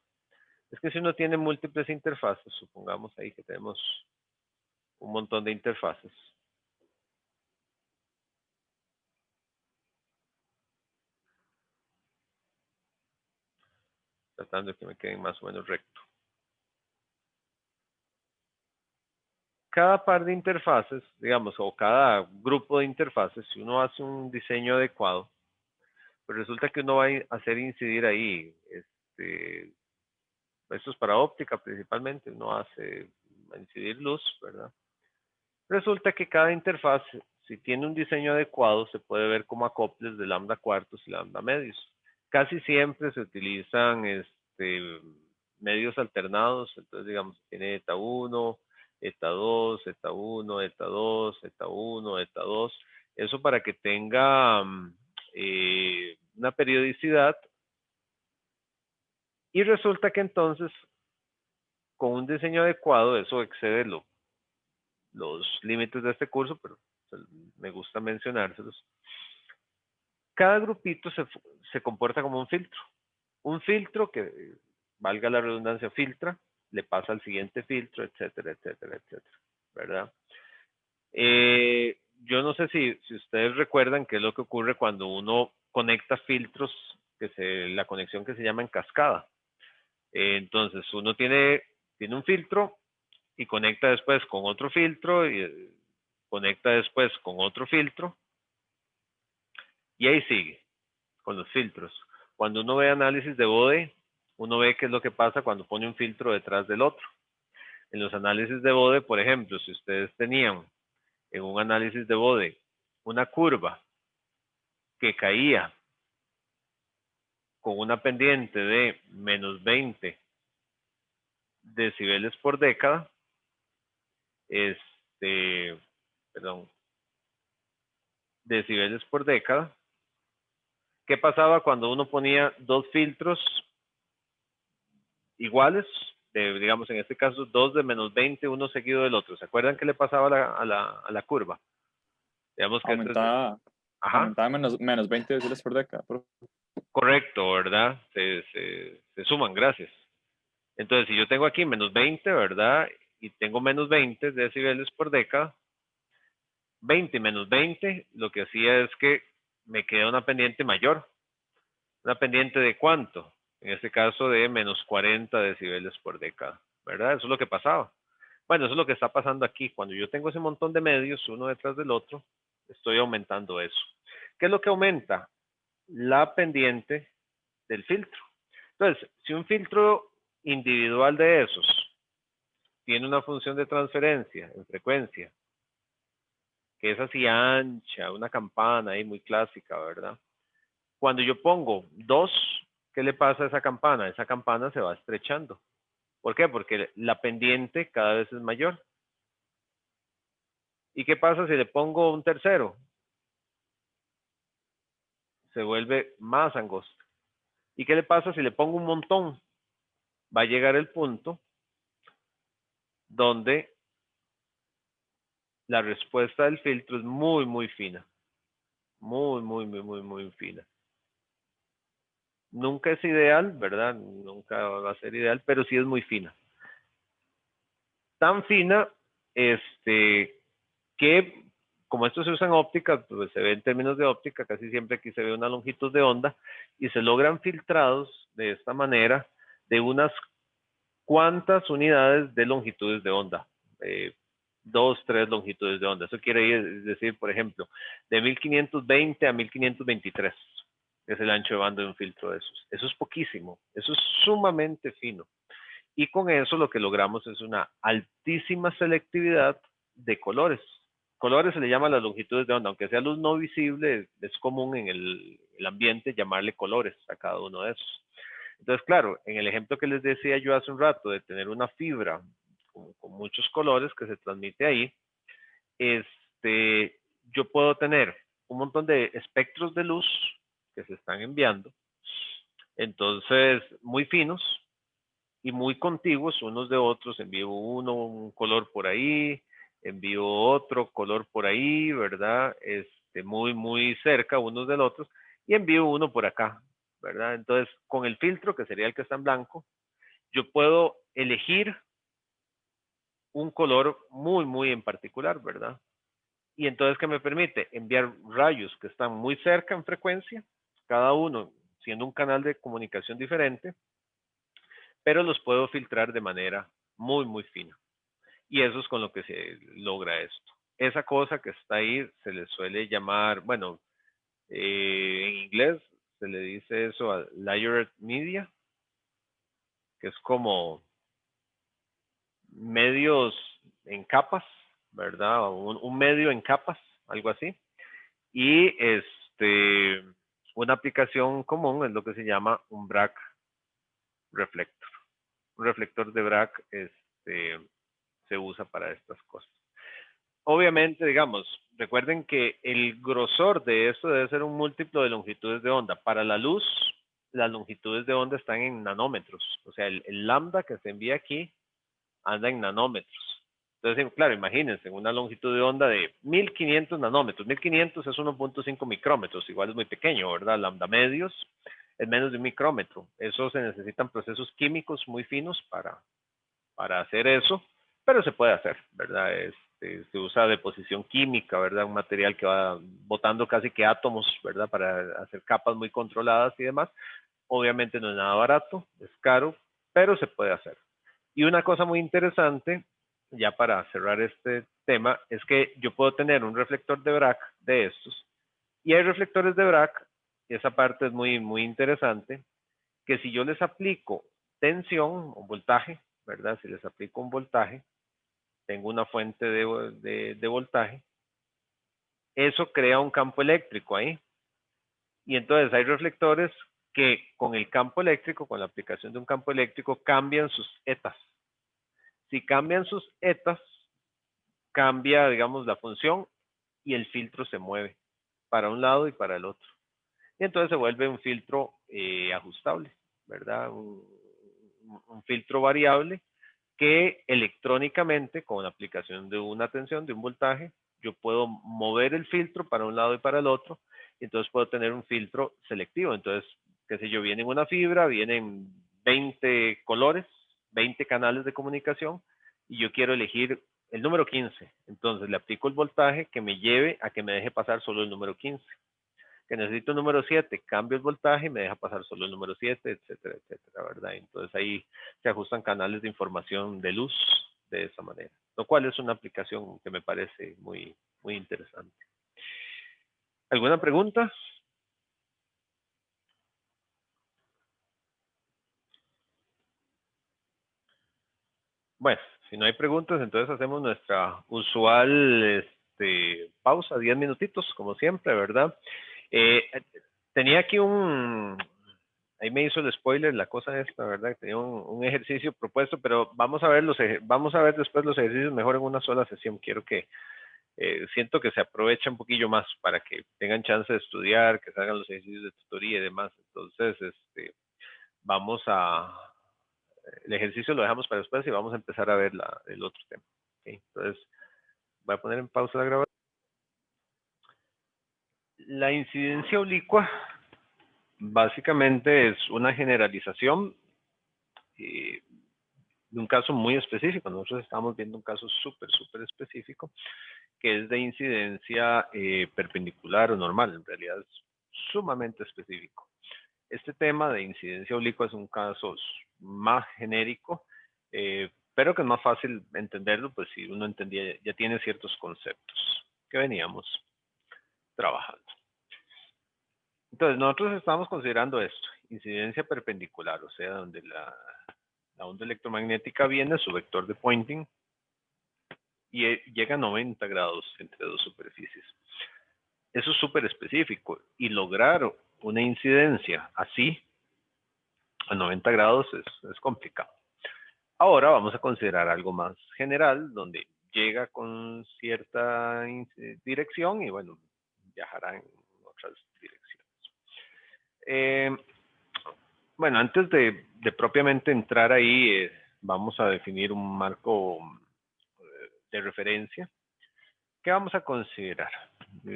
es que si uno tiene múltiples interfaces, supongamos ahí que tenemos un montón de interfaces, tratando de que me queden más o menos recto. Cada par de interfaces, digamos, o cada grupo de interfaces, si uno hace un diseño adecuado, pues resulta que uno va a hacer incidir ahí, esto es para óptica principalmente, uno hace incidir luz, ¿verdad? Resulta que cada interfaz, si tiene un diseño adecuado, se puede ver como acoples de lambda cuartos y lambda medios. Casi siempre se utilizan medios alternados, entonces digamos, tiene eta 1, eta 2, eta 1, eta 2, eta 1, eta 2. Eso para que tenga una periodicidad. Y resulta que entonces, con un diseño adecuado, eso excede los límites de este curso, pero me gusta mencionárselos. Cada grupito se comporta como un filtro. Un filtro que, valga la redundancia, filtra, le pasa al siguiente filtro, etcétera, etcétera, etcétera, ¿verdad? Yo no sé si ustedes recuerdan qué es lo que ocurre cuando uno conecta filtros, la conexión que se llama en cascada. Entonces, uno tiene un filtro y conecta después con otro filtro y conecta después con otro filtro y ahí sigue con los filtros. Cuando uno ve análisis de Bode, uno ve qué es lo que pasa cuando pone un filtro detrás del otro. En los análisis de Bode, por ejemplo, si ustedes tenían en un análisis de Bode una curva que caía con una pendiente de menos 20 decibeles por década, decibeles por década, ¿qué pasaba cuando uno ponía dos filtros iguales? Digamos, en este caso, dos de menos 20, uno seguido del otro. ¿Se acuerdan qué le pasaba a la curva? Digamos que aumentaba, aumentaba menos 20 decibeles por década. Correcto, ¿verdad? Se suman, gracias. Entonces, si yo tengo aquí menos 20, ¿verdad? Y tengo menos 20 decibeles por década, 20 menos 20, lo que hacía es que me queda una pendiente mayor. ¿Una pendiente de cuánto? En este caso de menos 40 decibeles por década, ¿verdad? Eso es lo que pasaba. Bueno, eso es lo que está pasando aquí. Cuando yo tengo ese montón de medios, uno detrás del otro, estoy aumentando eso. ¿Qué es lo que aumenta? La pendiente del filtro. Entonces, si un filtro individual de esos tiene una función de transferencia en frecuencia, que es así ancha, una campana ahí muy clásica, ¿verdad? Cuando yo pongo dos, ¿qué le pasa a esa campana? Esa campana se va estrechando. ¿Por qué? Porque la pendiente cada vez es mayor. ¿Y qué pasa si le pongo un tercero? Se vuelve más angosta. ¿Y qué le pasa si le pongo un montón? Va a llegar el punto donde la respuesta del filtro es muy, muy fina. Muy, muy, muy, muy, muy fina. Nunca es ideal, ¿verdad? Nunca va a ser ideal, pero sí es muy fina. Tan fina, que como esto se usa en óptica, pues se ve en términos de óptica, casi siempre aquí se ve una longitud de onda y se logran filtrados de esta manera de unas cuantas unidades de longitudes de onda. 2, 3 longitudes de onda. Eso quiere decir, por ejemplo, de 1520 a 1523 es el ancho de banda de un filtro de esos. Eso es poquísimo, eso es sumamente fino. Y con eso lo que logramos es una altísima selectividad de colores. Colores se le llama las longitudes de onda, aunque sea luz no visible, es común en el ambiente llamarle colores a cada uno de esos. Entonces, claro, en el ejemplo que les decía yo hace un rato de tener una fibra con muchos colores que se transmite ahí, yo puedo tener un montón de espectros de luz que se están enviando, entonces muy finos y muy contiguos unos de otros. Envío un color por ahí, envío otro color por ahí, ¿verdad? Muy cerca unos del otro, y envío uno por acá, ¿verdad? Entonces, con el filtro, que sería el que está en blanco, yo puedo elegir un color muy en particular, ¿verdad? Y entonces, ¿qué me permite? Enviar rayos que están muy cerca en frecuencia, cada uno siendo un canal de comunicación diferente, pero los puedo filtrar de manera muy fina. Y eso es con lo que se logra esto. Esa cosa que está ahí se le suele llamar, bueno, en inglés se le dice eso a layered media, que es como medios en capas, ¿verdad? Un medio en capas, algo así. Y una aplicación común es lo que se llama un Bragg reflector. Un reflector de Bragg se usa para estas cosas. Obviamente, digamos, recuerden que el grosor de esto debe ser un múltiplo de longitudes de onda. Para la luz, las longitudes de onda están en nanómetros. O sea, el lambda que se envía aquí anda en nanómetros. Entonces, claro, imagínense, una longitud de onda de 1500 nanómetros. 1500 es 1.5 micrómetros, igual es muy pequeño, ¿verdad? Lambda medios es menos de un micrómetro. Eso se necesitan procesos químicos muy finos para hacer eso, pero se puede hacer, ¿verdad? Se usa deposición química, ¿verdad? Un material que va botando casi que átomos, ¿verdad? Para hacer capas muy controladas y demás. Obviamente no es nada barato, es caro, pero se puede hacer. Y una cosa muy interesante, ya para cerrar este tema, es que yo puedo tener un reflector de Bragg de estos, y hay reflectores de Bragg, y esa parte es muy interesante, que si yo les aplico tensión o voltaje, ¿verdad? Si les aplico un voltaje, tengo una fuente de voltaje, eso crea un campo eléctrico ahí. Y entonces hay reflectores que con el campo eléctrico, con la aplicación de un campo eléctrico, cambian sus etas. Si cambian sus etas, cambia, digamos, la función y el filtro se mueve para un lado y para el otro. Y entonces se vuelve un filtro ajustable, ¿verdad? Un filtro variable que electrónicamente, con la aplicación de una tensión, de un voltaje, yo puedo mover el filtro para un lado y para el otro, y entonces puedo tener un filtro selectivo. Entonces, qué sé yo, viene en una fibra, vienen 20 colores, 20 canales de comunicación, y yo quiero elegir el número 15. Entonces le aplico el voltaje que me lleve a que me deje pasar solo el número 15. Que necesito el número 7, cambio el voltaje y me deja pasar solo el número 7, etcétera, etcétera, ¿verdad? Entonces ahí se ajustan canales de información de luz de esa manera, lo cual es una aplicación que me parece muy interesante. ¿Alguna pregunta? Bueno, si no hay preguntas, entonces hacemos nuestra usual pausa, 10 minutitos, como siempre, ¿verdad? Eh, tenía aquí ahí me hizo el spoiler la cosa esta, ¿verdad? Tenía un ejercicio propuesto, pero vamos a ver vamos a ver después los ejercicios mejor en una sola sesión. Quiero que siento que se aprovecha un poquillo más para que tengan chance de estudiar, que salgan los ejercicios de tutoría y demás. Entonces, vamos el ejercicio lo dejamos para después y vamos a empezar a ver el otro tema. ¿Okay? Entonces, voy a poner en pausa la grabación. La incidencia oblicua básicamente es una generalización de un caso muy específico. Nosotros estamos viendo un caso súper específico, que es de incidencia perpendicular o normal. En realidad es sumamente específico. Este tema de incidencia oblicua es un caso más genérico, pero que es más fácil entenderlo, pues si uno entendía, ya tiene ciertos conceptos que veníamos trabajando. Entonces, nosotros estamos considerando esto, incidencia perpendicular, o sea, donde la onda electromagnética viene, su vector de Poynting, y llega a 90 grados entre dos superficies. Eso es súper específico, y lograr una incidencia así, a 90 grados, es complicado. Ahora vamos a considerar algo más general, donde llega con cierta dirección y bueno, viajará en otras direcciones. Bueno, antes de propiamente entrar ahí, vamos a definir un marco de referencia. ¿Qué vamos a considerar?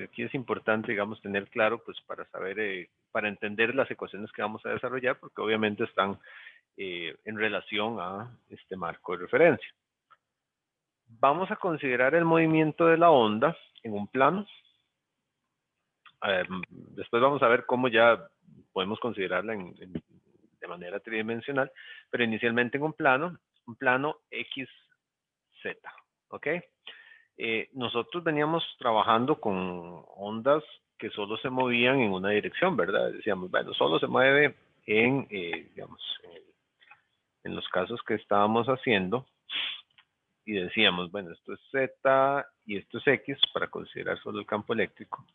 Aquí es importante, digamos, tener claro, pues para saber, para entender las ecuaciones que vamos a desarrollar, porque obviamente están en relación a este marco de referencia. Vamos a considerar el movimiento de la onda en un plano. Después vamos a ver cómo ya podemos considerarla de manera tridimensional, pero inicialmente en un plano XZ, ¿ok? Nosotros veníamos trabajando con ondas que solo se movían en una dirección, ¿verdad? Decíamos, bueno, solo se mueve en, digamos, en los casos que estábamos haciendo, y decíamos, bueno, esto es Z y esto es X para considerar solo el campo eléctrico.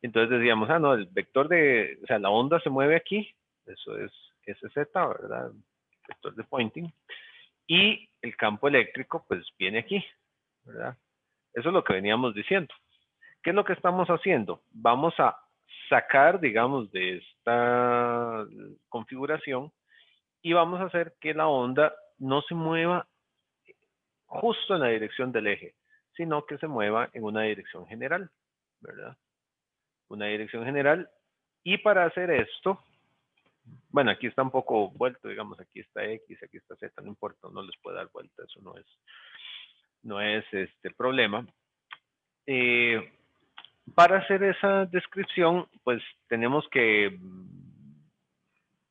Entonces decíamos, no, el vector de, o sea, la onda se mueve aquí, eso es SZ, ¿verdad? El vector de Poynting. Y el campo eléctrico, pues, viene aquí, ¿verdad? Eso es lo que veníamos diciendo. ¿Qué es lo que estamos haciendo? Vamos a sacar, digamos, de esta configuración y vamos a hacer que la onda no se mueva justo en la dirección del eje, sino que se mueva en una dirección general, ¿verdad? Una dirección general. Y para hacer esto, bueno, aquí está un poco vuelto, digamos, aquí está X, aquí está Z, no importa, no les puede dar vuelta, eso no es problema. Para hacer esa descripción, pues tenemos que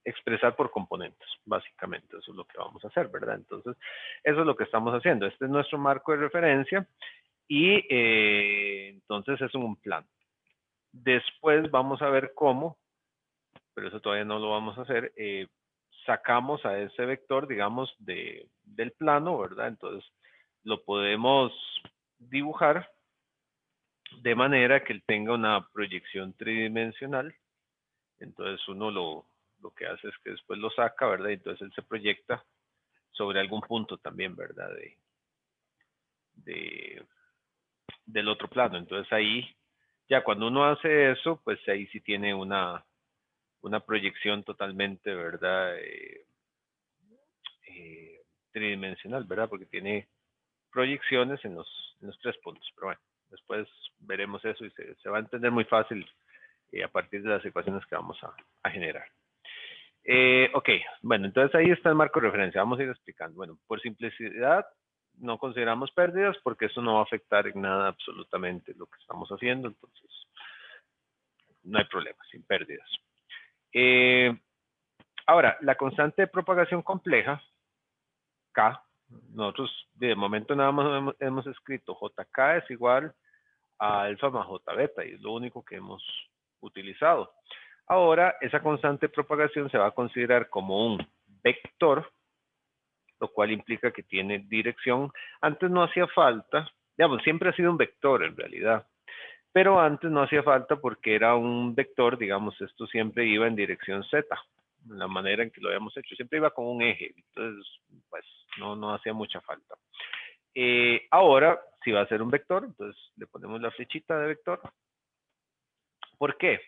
expresar por componentes, básicamente, eso es lo que vamos a hacer, ¿verdad? Entonces, eso es lo que estamos haciendo. Este es nuestro marco de referencia y entonces es un plano. Después vamos a ver cómo, pero eso todavía no lo vamos a hacer, sacamos a ese vector, digamos, del plano, ¿verdad? Entonces, lo podemos dibujar de manera que él tenga una proyección tridimensional. Entonces, uno lo que hace es que después lo saca, ¿verdad? Y entonces él se proyecta sobre algún punto también, ¿verdad? Del otro plano. Entonces, ahí, ya cuando uno hace eso, pues ahí sí tiene una proyección totalmente, ¿verdad? Tridimensional, ¿verdad? Porque tiene proyecciones en los 3 puntos. Pero bueno, después veremos eso y se va a entender muy fácil a partir de las ecuaciones que vamos a generar. Ok, bueno, entonces ahí está el marco de referencia. Vamos a ir explicando. Bueno, por simplicidad, no consideramos pérdidas porque eso no va a afectar en nada absolutamente lo que estamos haciendo. Entonces, no hay problema, sin pérdidas. Ahora, la constante de propagación compleja, K, nosotros de momento nada más hemos escrito JK es igual a alfa más J beta y es lo único que hemos utilizado. Ahora, esa constante de propagación se va a considerar como un vector, lo cual implica que tiene dirección. Antes no hacía falta, digamos, siempre ha sido un vector en realidad, pero antes no hacía falta porque era un vector, digamos, esto siempre iba en dirección Z, la manera en que lo habíamos hecho, siempre iba con un eje, entonces, pues, no hacía mucha falta. Ahora, si va a ser un vector, entonces le ponemos la flechita de vector. ¿Por qué?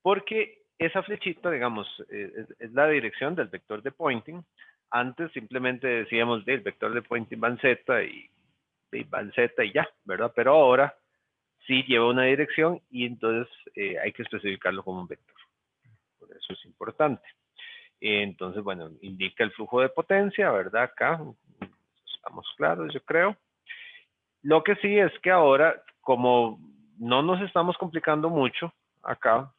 Porque esa flechita, digamos, es la dirección del vector de Poynting. Antes simplemente decíamos el vector de Poynting va en Z y va en Z y ya, ¿verdad? Pero ahora sí lleva una dirección y entonces hay que especificarlo como un vector. Por eso es importante. Entonces, bueno, indica el flujo de potencia, ¿verdad? Acá estamos claros, yo creo. Lo que sí es que ahora, como no nos estamos complicando mucho acá,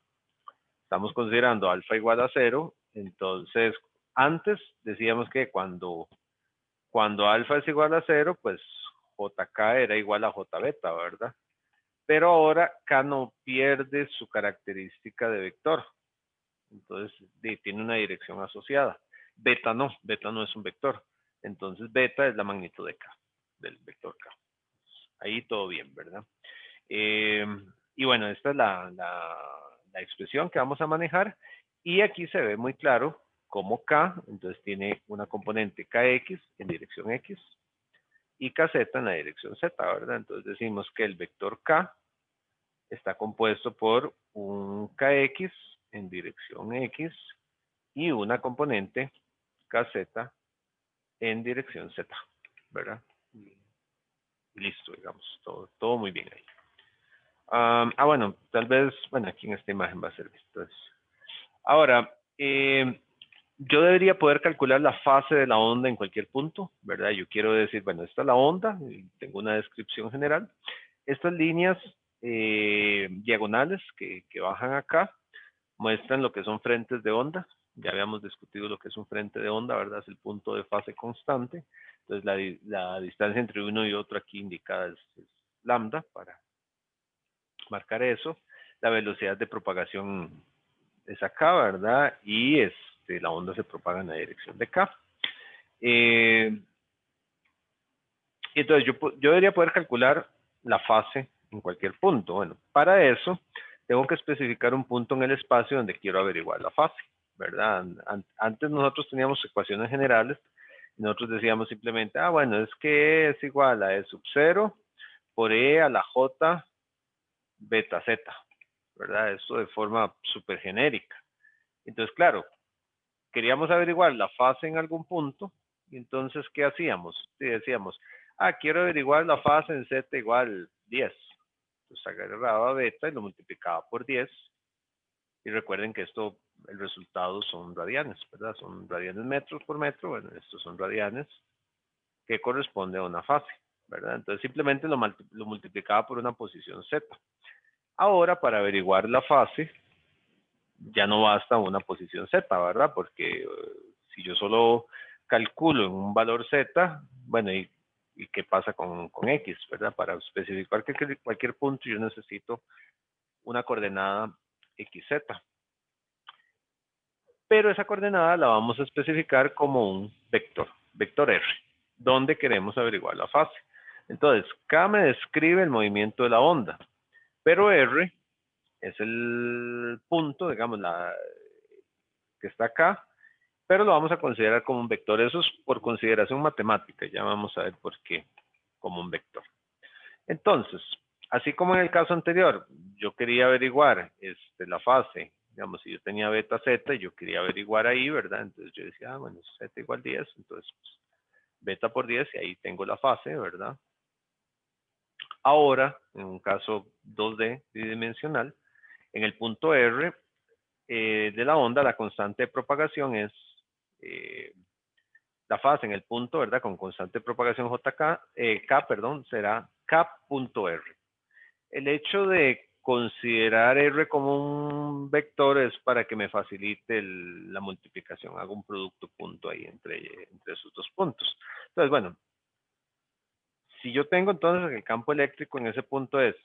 estamos considerando alfa igual a 0, entonces Antes decíamos que cuando alfa es igual a 0, pues JK era igual a J beta, ¿verdad? Pero ahora K no pierde su característica de vector. Entonces tiene una dirección asociada. Beta no es un vector. Entonces beta es la magnitud de K, del vector K. Ahí todo bien, ¿verdad? Y bueno, esta es la expresión que vamos a manejar. Y aquí se ve muy claro cómo K, entonces tiene una componente Kx en dirección X y Kz en la dirección Z, ¿verdad? Entonces decimos que el vector K está compuesto por un Kx en dirección X y una componente Kz en dirección Z, ¿verdad? Y listo, digamos, todo muy bien ahí. Bueno, tal vez, bueno, aquí en esta imagen va a ser visto eso. Ahora, yo debería poder calcular la fase de la onda en cualquier punto, ¿verdad? Yo quiero decir, bueno, esta es la onda, y tengo una descripción general. Estas líneas diagonales que bajan acá muestran lo que son frentes de onda. Ya habíamos discutido lo que es un frente de onda, ¿verdad? Es el punto de fase constante. Entonces, la distancia entre uno y otro aquí indicada es lambda para marcar eso. La velocidad de propagación es acá, ¿verdad? Y la onda se propaga en la dirección de K. Entonces, yo debería poder calcular la fase en cualquier punto. Bueno, para eso, tengo que especificar un punto en el espacio donde quiero averiguar la fase, ¿verdad? Antes nosotros teníamos ecuaciones generales, y nosotros decíamos simplemente, bueno, es que E es igual a E sub 0 por E a la J beta Z, ¿verdad? Esto de forma súper genérica. Entonces, claro, queríamos averiguar la fase en algún punto, y entonces, ¿qué hacíamos? Sí, decíamos, quiero averiguar la fase en Z igual 10. Entonces agarraba beta y lo multiplicaba por 10. Y recuerden que esto, el resultado son radianes, ¿verdad? Son radianes metros por metro. Bueno, estos son radianes que corresponde a una fase, ¿verdad? Entonces simplemente lo multiplicaba por una posición Z. Ahora, para averiguar la fase, ya no basta una posición Z, ¿verdad? Porque si yo solo calculo en un valor Z, bueno, ¿y qué pasa con X, ¿verdad? Para especificar cualquier punto yo necesito una coordenada XZ. Pero esa coordenada la vamos a especificar como un vector R, donde queremos averiguar la fase. Entonces, K me describe el movimiento de la onda, pero R es el punto, digamos, que está acá, pero lo vamos a considerar como un vector. Eso es por consideración matemática, ya vamos a ver por qué como un vector. Entonces, así como en el caso anterior, yo quería averiguar la fase, digamos, si yo tenía beta Z, yo quería averiguar ahí, ¿verdad? Entonces yo decía, bueno, Z igual 10, entonces pues, beta por 10 y ahí tengo la fase, ¿verdad? Ahora, en un caso 2D bidimensional, en el punto R de la onda, la constante de propagación es la fase en el punto, ¿verdad? Con constante de propagación K, será K.R. El hecho de considerar R como un vector es para que me facilite la multiplicación. Hago un producto punto ahí entre esos dos puntos. Entonces, bueno, si yo tengo entonces el campo eléctrico en ese punto es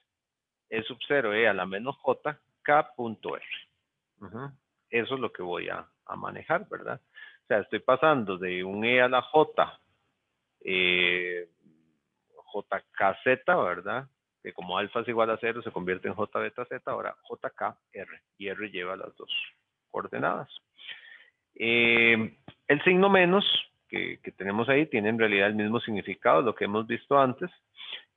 E sub 0 E a la menos J, K.R. Eso es lo que voy a manejar, ¿verdad? O sea, estoy pasando de un E a la J, JKZ, ¿verdad? Que como alfa es igual a 0 se convierte en J beta Z, ahora JKR, y R lleva las dos coordenadas. El signo menos que tenemos ahí tiene en realidad el mismo significado, lo que hemos visto antes,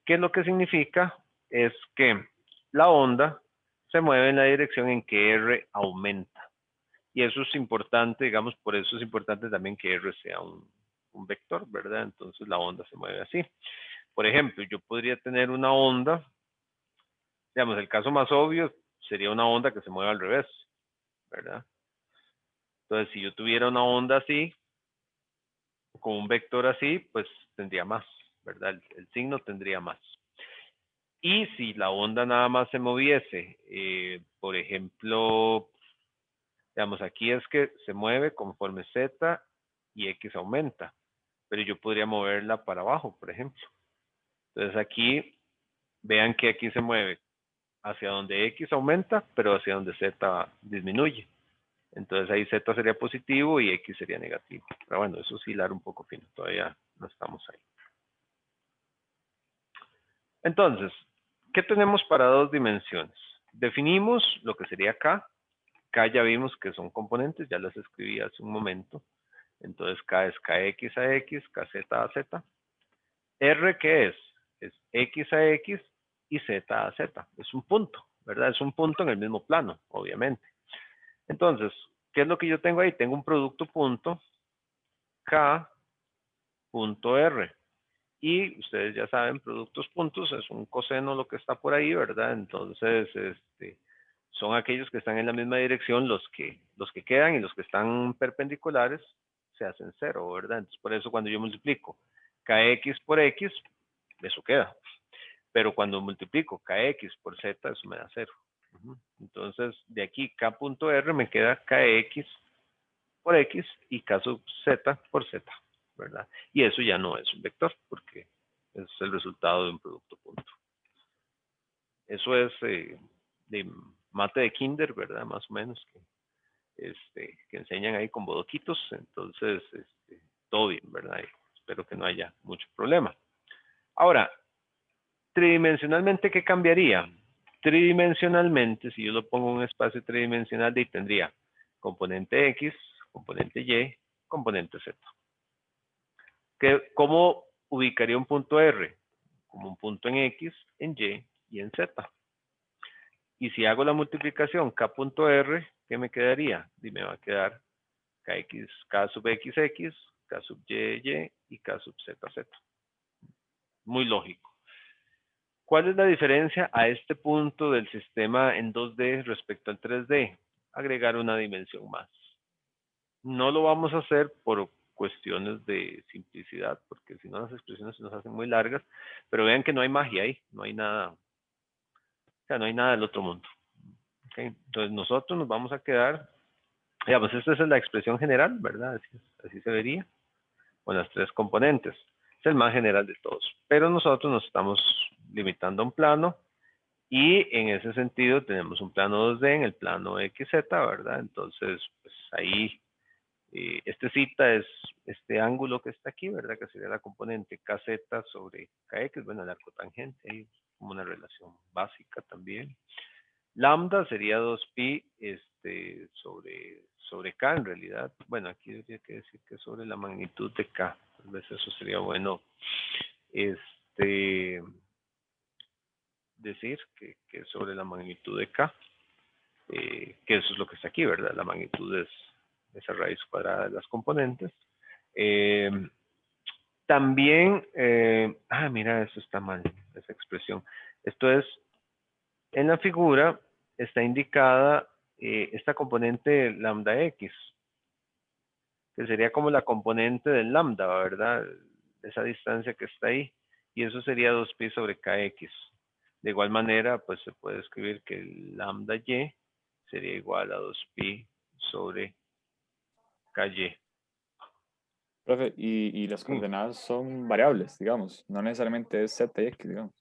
que lo que significa es que la onda se mueve en la dirección en que R aumenta. Y eso es importante, digamos, por eso es importante también que R sea un vector, ¿verdad? Entonces la onda se mueve así. Por ejemplo, yo podría tener una onda, digamos, el caso más obvio sería una onda que se mueve al revés, ¿verdad? Entonces, si yo tuviera una onda así, con un vector así, pues tendría más, ¿verdad? El signo tendría más. Y si la onda nada más se moviese, por ejemplo, Digamos, aquí es que se mueve conforme Z y X aumenta, pero yo podría moverla para abajo, por ejemplo. Entonces aquí, vean que aquí se mueve hacia donde X aumenta, pero hacia donde Z disminuye. Entonces ahí Z sería positivo y X sería negativo. Pero bueno, eso es hilar un poco fino, todavía no estamos ahí. Entonces, ¿qué tenemos para dos dimensiones? Definimos lo que sería K. K ya vimos que son componentes, ya las escribí hace un momento. Entonces K es KX a X, KZ a Z. R, ¿qué es? Es X a X y Z a Z. Es un punto, ¿verdad? Es un punto en el mismo plano, obviamente. Entonces, ¿qué es lo que yo tengo ahí? Tengo un producto punto K punto R. Y ustedes ya saben, productos puntos es un coseno lo que está por ahí, ¿verdad? Entonces, son aquellos que están en la misma dirección, los que quedan y los que están perpendiculares se hacen cero, ¿verdad? Entonces, por eso cuando yo multiplico kx por x, eso queda. Pero cuando multiplico kx por z, eso me da cero. Entonces, de aquí k punto r me queda kx por x y k sub z por z, ¿verdad? Y eso ya no es un vector, porque es el resultado de un producto punto. Eso es de mate de kinder, ¿verdad? Más o menos, que enseñan ahí con bodoquitos. Entonces, todo bien, ¿verdad? Y espero que no haya mucho problema. Ahora, tridimensionalmente, ¿qué cambiaría? Tridimensionalmente, si yo lo pongo en un espacio tridimensional, de ahí tendría componente X, componente Y, componente Z. ¿Cómo ubicaría un punto R? Como un punto en X, en Y y en Z. Y si hago la multiplicación K punto R, ¿qué me quedaría? Y me va a quedar KX, K sub XX, K sub Y y K sub ZZ. Muy lógico. ¿Cuál es la diferencia a este punto del sistema en 2D respecto al 3D? Agregar una dimensión más. No lo vamos a hacer por cuestiones de simplicidad, porque si no las expresiones se nos hacen muy largas, pero vean que no hay magia ahí, no hay nada, o sea, no hay nada del otro mundo. ¿Okay? Entonces nosotros nos vamos a quedar, digamos, esta es la expresión general, ¿verdad? Así se vería, con las tres componentes. Es el más general de todos, pero nosotros nos estamos limitando a un plano y en ese sentido tenemos un plano 2D en el plano XZ, ¿verdad? Entonces, pues ahí este zeta es este ángulo que está aquí, ¿verdad? Que sería la componente KZ sobre KX, bueno, el arco tangente, ahí como una relación básica también. Lambda sería 2pi sobre K en realidad. Bueno, aquí habría que decir que sobre la magnitud de K. Tal vez eso sería bueno decir que sobre la magnitud de K, que eso es lo que está aquí, ¿verdad? La magnitud es esa raíz cuadrada de las componentes. También, mira, eso está mal, esa expresión. Esto es, en la figura está indicada esta componente lambda x, que sería como la componente del lambda, ¿verdad? Esa distancia que está ahí. Y eso sería 2pi sobre kx. De igual manera, pues se puede escribir que el lambda y sería igual a 2pi sobre ky. Profe, y las coordenadas son variables, digamos, no necesariamente es z y x, digamos.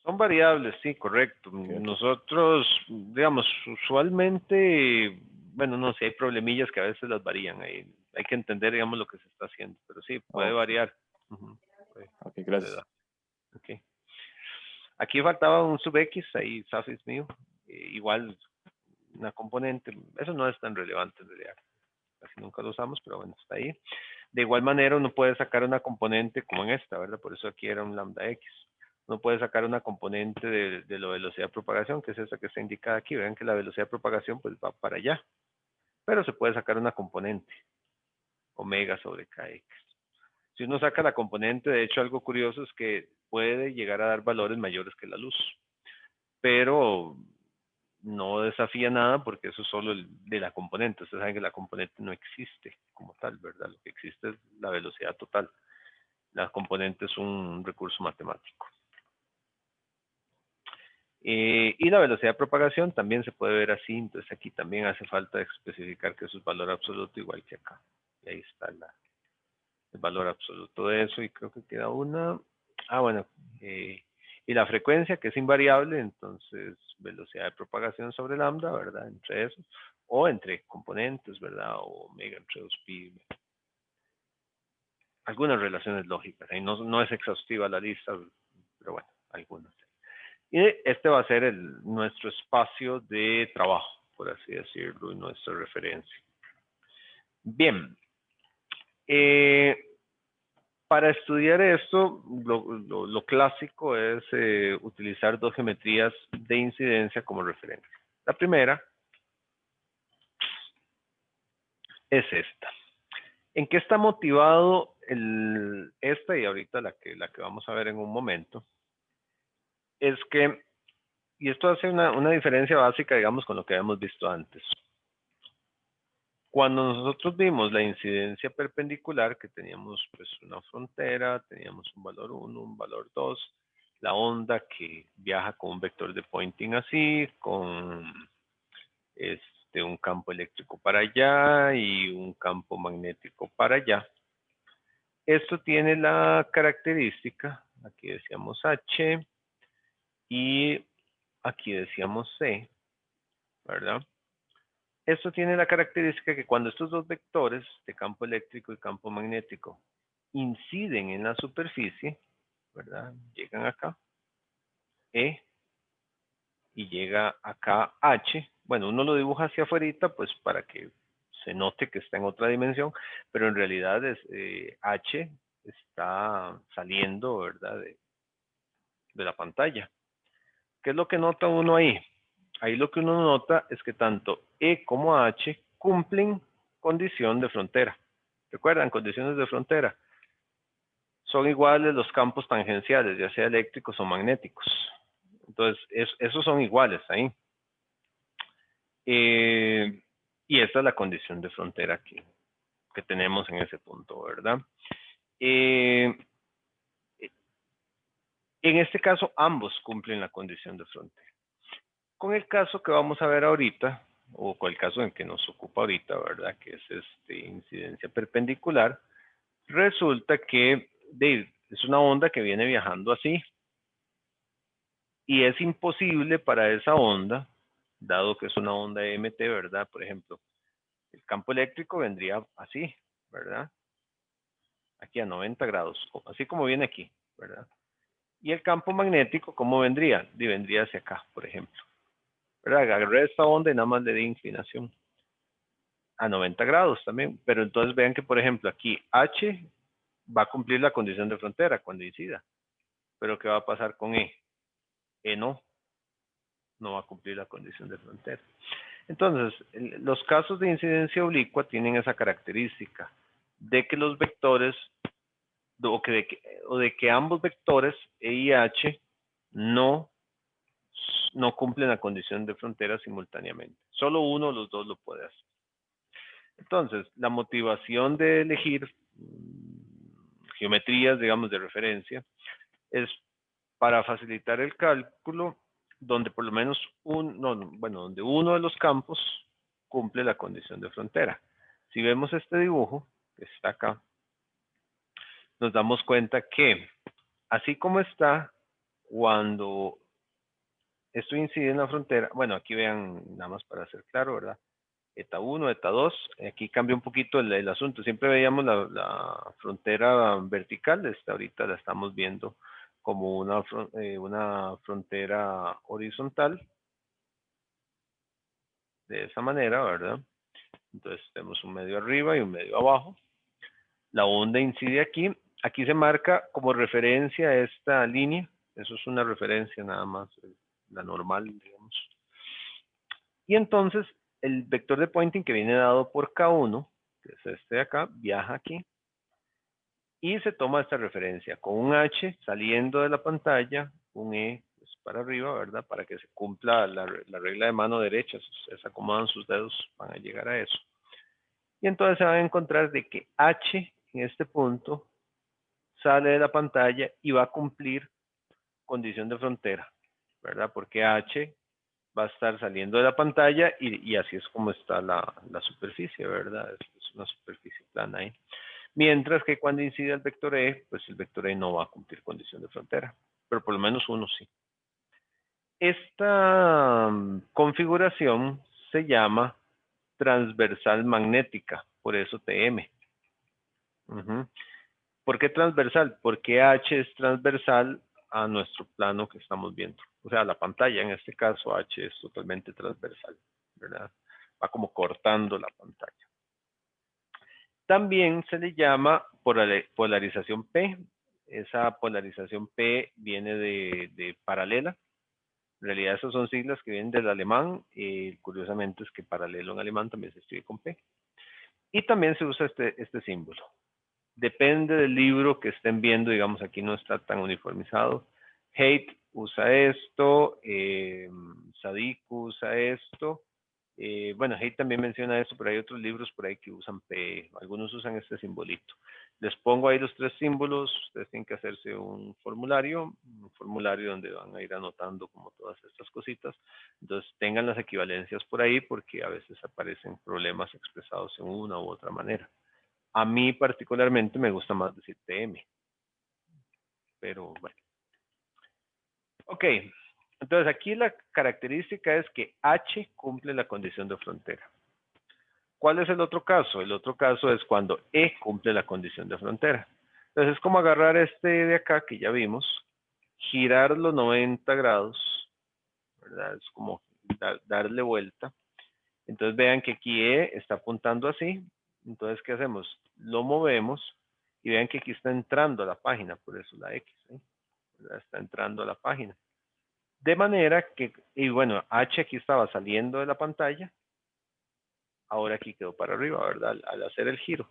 Son variables, sí, correcto. Okay. Nosotros, digamos, usualmente, bueno, no sé, hay problemillas que a veces las varían. Hay que entender, digamos, lo que se está haciendo, pero sí, puede Ok, variar. Puede, ok, puede gracias. dar. Okay. Aquí faltaba un sub X, ahí Safis mío. Igual una componente, eso no es tan relevante en realidad. Casi nunca lo usamos, pero bueno, está ahí. De igual manera, uno puede sacar una componente como en esta, ¿verdad? Por eso aquí era un lambda X. Uno puede sacar una componente de la velocidad de propagación, que es esa que está indicada aquí. Vean que la velocidad de propagación pues va para allá. Pero se puede sacar una componente, omega sobre kx. Si uno saca la componente, de hecho, algo curioso es que puede llegar a dar valores mayores que la luz. Pero no desafía nada porque eso es solo de la componente. Ustedes saben que la componente no existe como tal, ¿verdad? Lo que existe es la velocidad total. La componente es un recurso matemático. Y la velocidad de propagación también se puede ver así, entonces aquí también hace falta especificar que eso es valor absoluto igual que acá. Y ahí está el valor absoluto de eso, y creo que queda una. Bueno, y la frecuencia que es invariable, entonces velocidad de propagación sobre lambda, ¿verdad? Entre eso, o entre componentes, ¿verdad? O omega entre 2pi. Algunas relaciones lógicas, ahí no es exhaustiva la lista, pero bueno, algunas. Y este va a ser nuestro espacio de trabajo, por así decirlo, y nuestra referencia. Bien. Para estudiar esto, lo clásico es utilizar dos geometrías de incidencia como referencia. La primera es esta. ¿En qué está motivado esta y ahorita la que vamos a ver en un momento? Es que, y esto hace una diferencia básica, digamos, con lo que habíamos visto antes. Cuando nosotros vimos la incidencia perpendicular, que teníamos pues una frontera, teníamos un valor 1, un valor 2, la onda que viaja con un vector de Poynting así, con un campo eléctrico para allá y un campo magnético para allá. Esto tiene la característica, aquí decíamos H y aquí decíamos C, ¿verdad? Esto tiene la característica que cuando estos dos vectores de campo eléctrico y campo magnético inciden en la superficie, ¿verdad? Llegan acá, E, y llega acá H. Bueno, uno lo dibuja hacia afuera, pues para que se note que está en otra dimensión, pero en realidad H está saliendo, ¿verdad? De la pantalla. ¿Qué es lo que nota uno ahí? Ahí lo que uno nota es que tanto E como H cumplen condición de frontera. ¿Recuerdan? Condiciones de frontera. Son iguales los campos tangenciales, ya sea eléctricos o magnéticos. Entonces, esos son iguales ahí. Y esta es la condición de frontera que tenemos en ese punto, ¿verdad? En este caso, ambos cumplen la condición de frontera. Con el caso que vamos a ver ahorita, o con el caso en que nos ocupa ahorita, ¿verdad? Que es incidencia perpendicular, resulta que es una onda que viene viajando así, y es imposible para esa onda, dado que es una onda EMT, ¿verdad? Por ejemplo, el campo eléctrico vendría así, ¿verdad? Aquí a 90 grados, así como viene aquí, ¿verdad? Y el campo magnético, ¿cómo vendría? Vendría hacia acá, por ejemplo. ¿Verdad? Agarré esta onda y nada más le di inclinación a 90 grados también. Pero entonces vean que, por ejemplo, aquí H va a cumplir la condición de frontera cuando incida. Pero ¿qué va a pasar con E? E no va a cumplir la condición de frontera. Entonces, los casos de incidencia oblicua tienen esa característica de que los vectores, o de que ambos vectores, E y H, no cumplen la condición de frontera simultáneamente. Solo uno de los dos lo puede hacer. Entonces, la motivación de elegir geometrías, digamos, de referencia, es para facilitar el cálculo donde por lo menos donde uno de los campos cumple la condición de frontera. Si vemos este dibujo, que está acá, nos damos cuenta que, así como está, cuando esto incide en la frontera, bueno, aquí vean, nada más para ser claro, ¿verdad? Eta 1, eta 2, aquí cambia un poquito el asunto. Siempre veíamos la frontera vertical, ahorita la estamos viendo como una frontera horizontal, de esa manera, ¿verdad? Entonces tenemos un medio arriba y un medio abajo. La onda incide aquí. Aquí se marca como referencia esta línea. Eso es una referencia nada más, la normal, digamos. Y entonces el vector de Poynting que viene dado por K1, que es este de acá, viaja aquí. Y se toma esta referencia con un H saliendo de la pantalla, un E pues, para arriba, ¿verdad? Para que se cumpla la regla de mano derecha. Si ustedes acomodan sus dedos, van a llegar a eso. Y entonces se van a encontrar de que H en este punto sale de la pantalla y va a cumplir condición de frontera. ¿verdad? Porque H va a estar saliendo de la pantalla y así es como está la superficie, ¿verdad? Es una superficie plana ahí. Mientras que cuando incide el vector E, pues el vector E no va a cumplir condición de frontera, pero por lo menos uno sí. Esta configuración se llama transversal magnética, por eso TM. ¿Por qué transversal? Porque H es transversal a nuestro plano que estamos viendo. O sea, la pantalla, en este caso, H es totalmente transversal, ¿verdad? Va como cortando la pantalla. También se le llama polarización P. Esa polarización P viene de paralela. En realidad, esas son siglas que vienen del alemán. Curiosamente es que paralelo en alemán también se escribe con P. Y también se usa este símbolo. Depende del libro que estén viendo, digamos, aquí no está tan uniformizado. Haidt usa esto, Sadik usa esto. Bueno, Haidt también menciona esto, pero hay otros libros por ahí que usan P. Algunos usan este simbolito. Les pongo ahí los tres símbolos. Ustedes tienen que hacerse un formulario donde van a ir anotando como todas estas cositas. Entonces, tengan las equivalencias por ahí porque a veces aparecen problemas expresados en una u otra manera. A mí particularmente me gusta más decir TM. Pero bueno. Ok. Entonces aquí la característica es que H cumple la condición de frontera. ¿Cuál es el otro caso? El otro caso es cuando E cumple la condición de frontera. Entonces es como agarrar este de acá que ya vimos, girarlo 90 grados, ¿verdad? Es como darle vuelta. Entonces vean que aquí E está apuntando así. Entonces, ¿qué hacemos? Lo movemos y vean que aquí está entrando a la página, por eso la X, ¿eh? Está entrando a la página. De manera que, y bueno, H aquí estaba saliendo de la pantalla, ahora aquí quedó para arriba, ¿verdad? Al hacer el giro.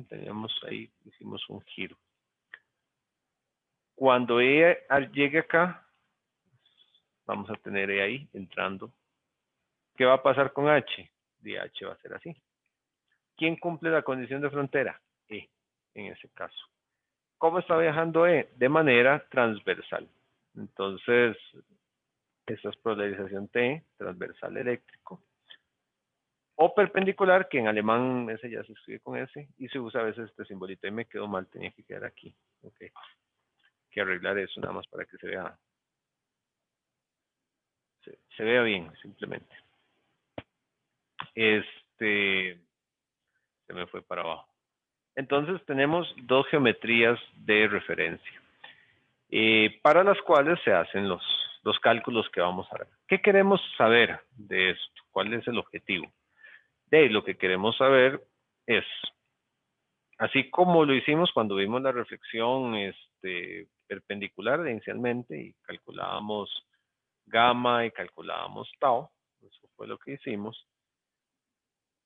Teníamos ahí, hicimos un giro. Cuando E llegue acá, vamos a tener E ahí entrando. ¿Qué va a pasar con H? De H va a ser así. ¿Quién cumple la condición de frontera? E, en ese caso. ¿Cómo está viajando E? De manera transversal. Entonces, esta es polarización T, transversal eléctrico. O perpendicular, que en alemán ese ya se escribe con S, y se usa a veces este simbolito. Ahí me quedó mal, tenía que quedar aquí. Ok. Que arreglar eso nada más para que se vea. Se vea bien, simplemente. Se me fue para abajo. Entonces tenemos dos geometrías de referencia. Para las cuales se hacen los cálculos que vamos a ver. ¿Qué queremos saber de esto? ¿Cuál es el objetivo? Lo que queremos saber es, así como lo hicimos cuando vimos la reflexión perpendicular inicialmente y calculábamos gamma y calculábamos tau, eso fue lo que hicimos.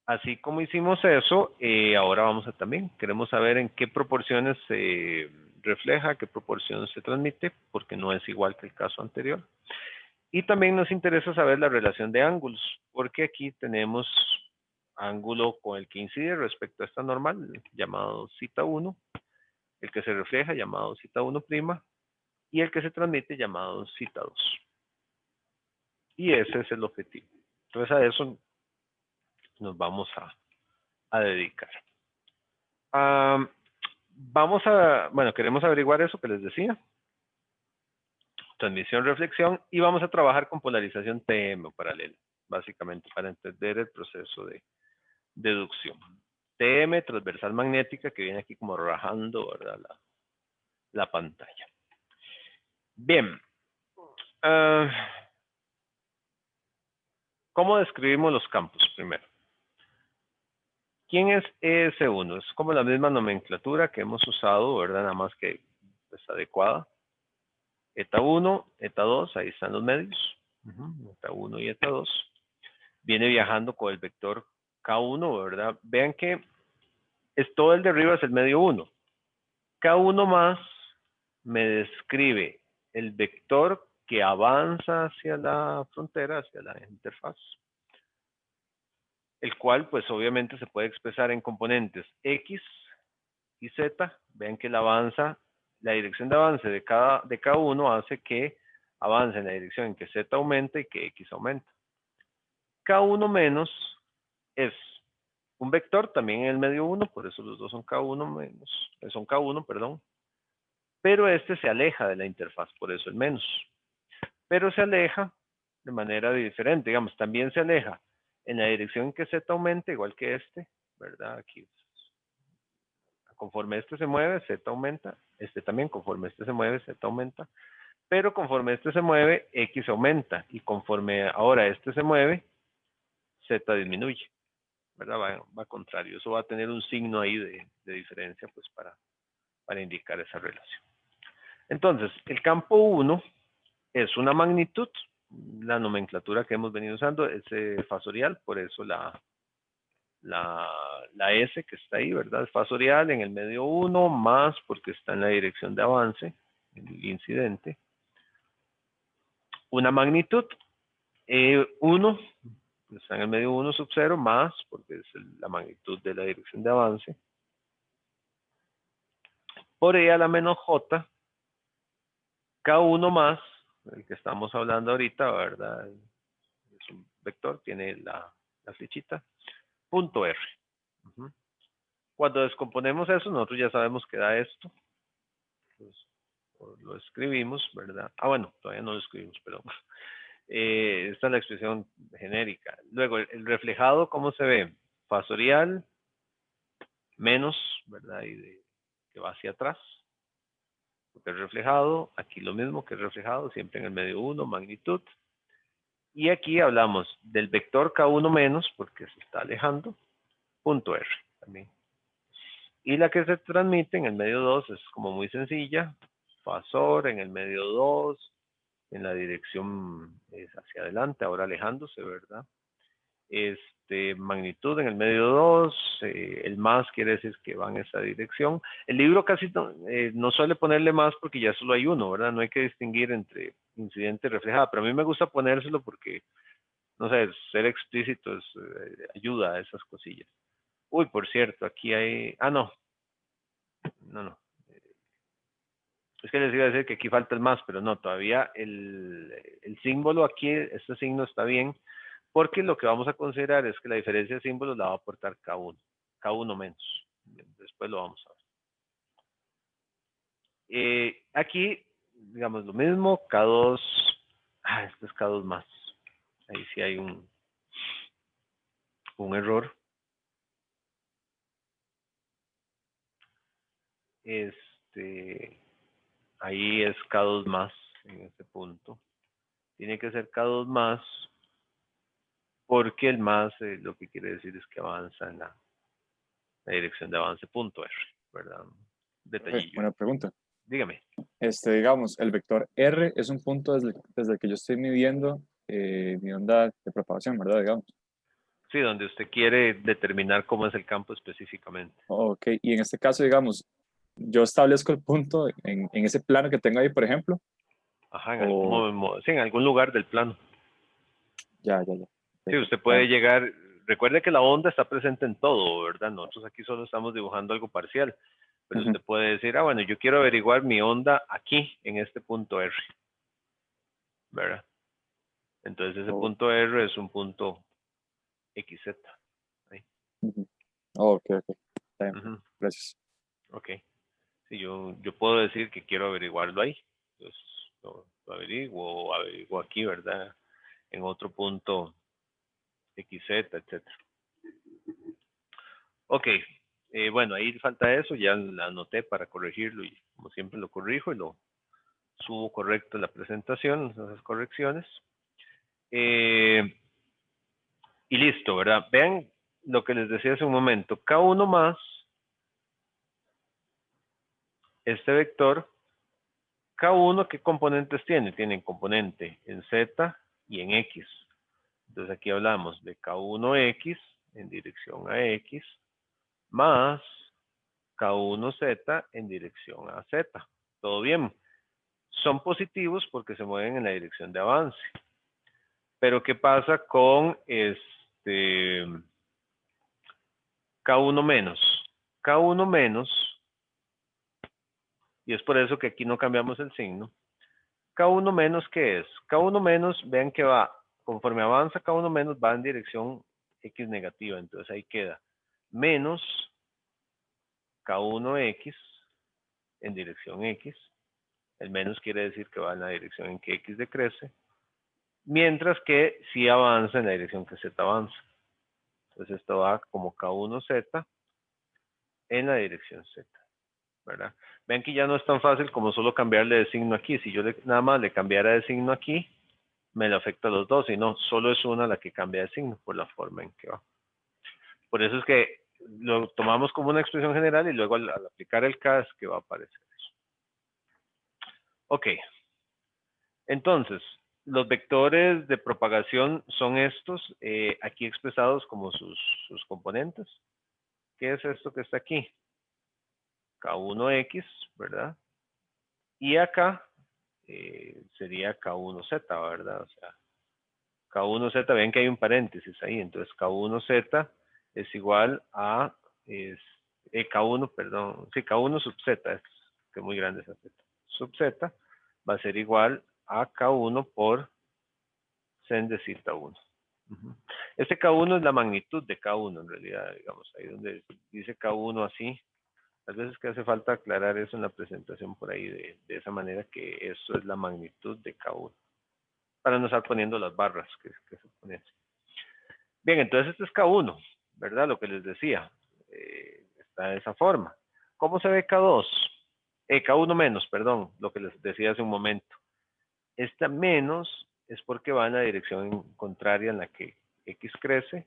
Así como hicimos eso, ahora vamos a también, queremos saber en qué proporciones se refleja, qué proporciones se transmite, porque no es igual que el caso anterior. Y también nos interesa saber la relación de ángulos, porque aquí tenemos ángulo con el que incide respecto a esta normal, llamado zeta 1, el que se refleja, llamado zeta 1', y el que se transmite, llamado zeta 2. Y ese es el objetivo. Entonces a eso nos vamos a dedicar. Bueno, queremos averiguar eso que les decía. Transmisión, reflexión, y vamos a trabajar con polarización TM o paralela, básicamente para entender el proceso de deducción. TM, transversal magnética, que viene aquí como rajando, ¿verdad? La pantalla. Bien. ¿Cómo describimos los campos primero? ¿Quién es ES1? Es como la misma nomenclatura que hemos usado, ¿verdad? Nada más que es adecuada. Eta 1, eta 2, ahí están los medios. Eta 1 y eta 2. Viene viajando con el vector K1, ¿verdad? Vean que todo el de arriba es el medio 1. K1 más me describe el vector que avanza hacia la frontera, hacia la interfaz. El cual, pues obviamente se puede expresar en componentes X y Z. Vean que la dirección de avance de cada uno hace que avanza en la dirección en que Z aumenta y que X aumenta. K1 menos es un vector también en el medio 1, por eso los dos son K1 menos, son K1, perdón. Pero este se aleja de la interfaz, por eso el menos. Pero se aleja de manera diferente, digamos, también se aleja en la dirección en que Z aumenta, igual que este, ¿verdad? Aquí, conforme este se mueve, Z aumenta, este también, conforme este se mueve, Z aumenta, pero conforme este se mueve, X aumenta, y conforme ahora este se mueve, Z disminuye, ¿verdad? Va contrario, eso va a tener un signo ahí de diferencia, pues para indicar esa relación. Entonces, el campo 1 es una magnitud, la nomenclatura que hemos venido usando es fasorial, por eso la S que está ahí, ¿verdad? Es fasorial en el medio 1, más porque está en la dirección de avance, el incidente. Una magnitud, 1, está en el medio 1 sub 0, más porque es la magnitud de la dirección de avance. Por E a la menos J, K1 más, el que estamos hablando ahorita, ¿verdad? Es un vector, tiene la flechita, punto R. Cuando descomponemos eso, nosotros ya sabemos que da esto. Pues, lo escribimos, ¿verdad? Ah, bueno, todavía no lo escribimos, perdón. Esta es la expresión genérica. Luego, el reflejado, ¿cómo se ve? Fasorial, menos, ¿verdad? Y que va hacia atrás. Porque el reflejado, aquí lo mismo que el reflejado, siempre en el medio 1, magnitud. Y aquí hablamos del vector K1 menos, porque se está alejando, punto R también. Y la que se transmite en el medio 2 es como muy sencilla, fasor en el medio 2, en la dirección es hacia adelante, ahora alejándose, ¿verdad? Magnitud en el medio 2, el más quiere decir que va en esa dirección. El libro casi no suele ponerle más porque ya solo hay uno, ¿verdad? No hay que distinguir entre incidente y reflejada, pero a mí me gusta ponérselo porque, no sé, ser explícito ayuda a esas cosillas. Uy, por cierto, aquí hay, no. Es que les iba a decir que aquí falta el más, pero no, todavía el símbolo aquí, este signo está bien, porque lo que vamos a considerar es que la diferencia de símbolos la va a aportar K1 menos. Después lo vamos a ver. Aquí, digamos lo mismo, K2, este es K2 más. Ahí sí hay un error. Ahí es K2 más en este punto. Tiene que ser K2 más porque el más lo que quiere decir es que avanza en la dirección de avance punto R, ¿verdad? Detallillo. Buena pregunta. Dígame. Digamos, el vector R es un punto desde el que yo estoy midiendo mi onda de propagación, ¿verdad? Digamos. Sí, donde usted quiere determinar cómo es el campo específicamente. Ok, y en este caso, digamos, yo establezco el punto en ese plano que tengo ahí, por ejemplo. Ajá, en algún lugar del plano. Ya. Sí, usted puede llegar, recuerde que la onda está presente en todo, ¿verdad? Nosotros aquí solo estamos dibujando algo parcial, pero usted puede decir, bueno, yo quiero averiguar mi onda aquí, en este punto R, ¿verdad? Entonces ese punto R es un punto XZ. Ahí. Ok. Está bien. Gracias. Ok. Sí, yo puedo decir que quiero averiguarlo ahí. Entonces lo averiguo aquí, ¿verdad? En otro punto XZ, etc. Ok. Bueno, ahí falta eso. Ya la anoté para corregirlo y como siempre lo corrijo y lo subo correcto en la presentación, esas correcciones. Y listo, ¿verdad? Vean lo que les decía hace un momento. K1 más este vector, K1, ¿qué componentes tiene? Tienen componente en Z y en X. Entonces aquí hablamos de K1X en dirección a X más K1Z en dirección a Z. ¿Todo bien? Son positivos porque se mueven en la dirección de avance. Pero ¿qué pasa con K1 menos? K1 menos, y es por eso que aquí no cambiamos el signo, K1 menos, ¿qué es? K1 menos, vean que va, conforme avanza K1 menos, va en dirección X negativa. Entonces ahí queda menos K1X en dirección X. El menos quiere decir que va en la dirección en que X decrece. Mientras que si avanza en la dirección que Z avanza. Entonces esto va como K1Z en la dirección Z, ¿verdad? Vean que ya no es tan fácil como solo cambiarle de signo aquí. Si yo nada más le cambiara de signo aquí, me lo afecta a los dos, y no, solo es una la que cambia de signo por la forma en que va. Por eso es que lo tomamos como una expresión general y luego al aplicar el K es que va a aparecer eso. Ok, entonces, los vectores de propagación son estos, aquí expresados como sus componentes. ¿Qué es esto que está aquí? K1X, ¿verdad? Y acá sería K1Z, ¿verdad? O sea, K1Z, ven que hay un paréntesis ahí, entonces K1Z es igual a K1, perdón, sí, K1 sub Z, es que muy grande esa Z. Sub Z va a ser igual a K1 por sen de zeta 1. Este K1 es la magnitud de K1 en realidad, digamos, ahí donde dice K1 así. A veces que hace falta aclarar eso en la presentación por ahí de esa manera, que eso es la magnitud de K1. Para no estar poniendo las barras que se ponen. Bien, entonces este es K1, ¿verdad? Lo que les decía. Está de esa forma. ¿Cómo se ve K2? K1 menos, perdón, lo que les decía hace un momento. Esta menos es porque va en la dirección contraria en la que X crece,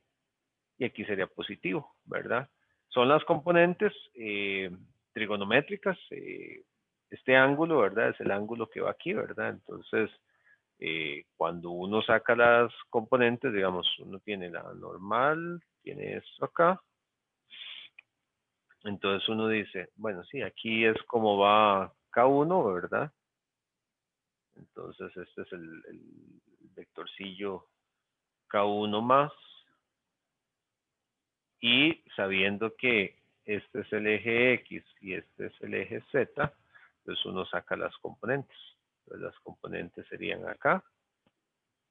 y aquí sería positivo, ¿verdad? Son las componentes trigonométricas. Este ángulo, ¿verdad? Es el ángulo que va aquí, ¿verdad? Entonces, cuando uno saca las componentes, digamos, uno tiene la normal, tiene esto acá. Entonces uno dice, bueno, sí, aquí es como va K1, ¿verdad? Entonces este es el vectorcillo K1 más. Y sabiendo que este es el eje X y este es el eje Z, pues uno saca las componentes. Entonces las componentes serían acá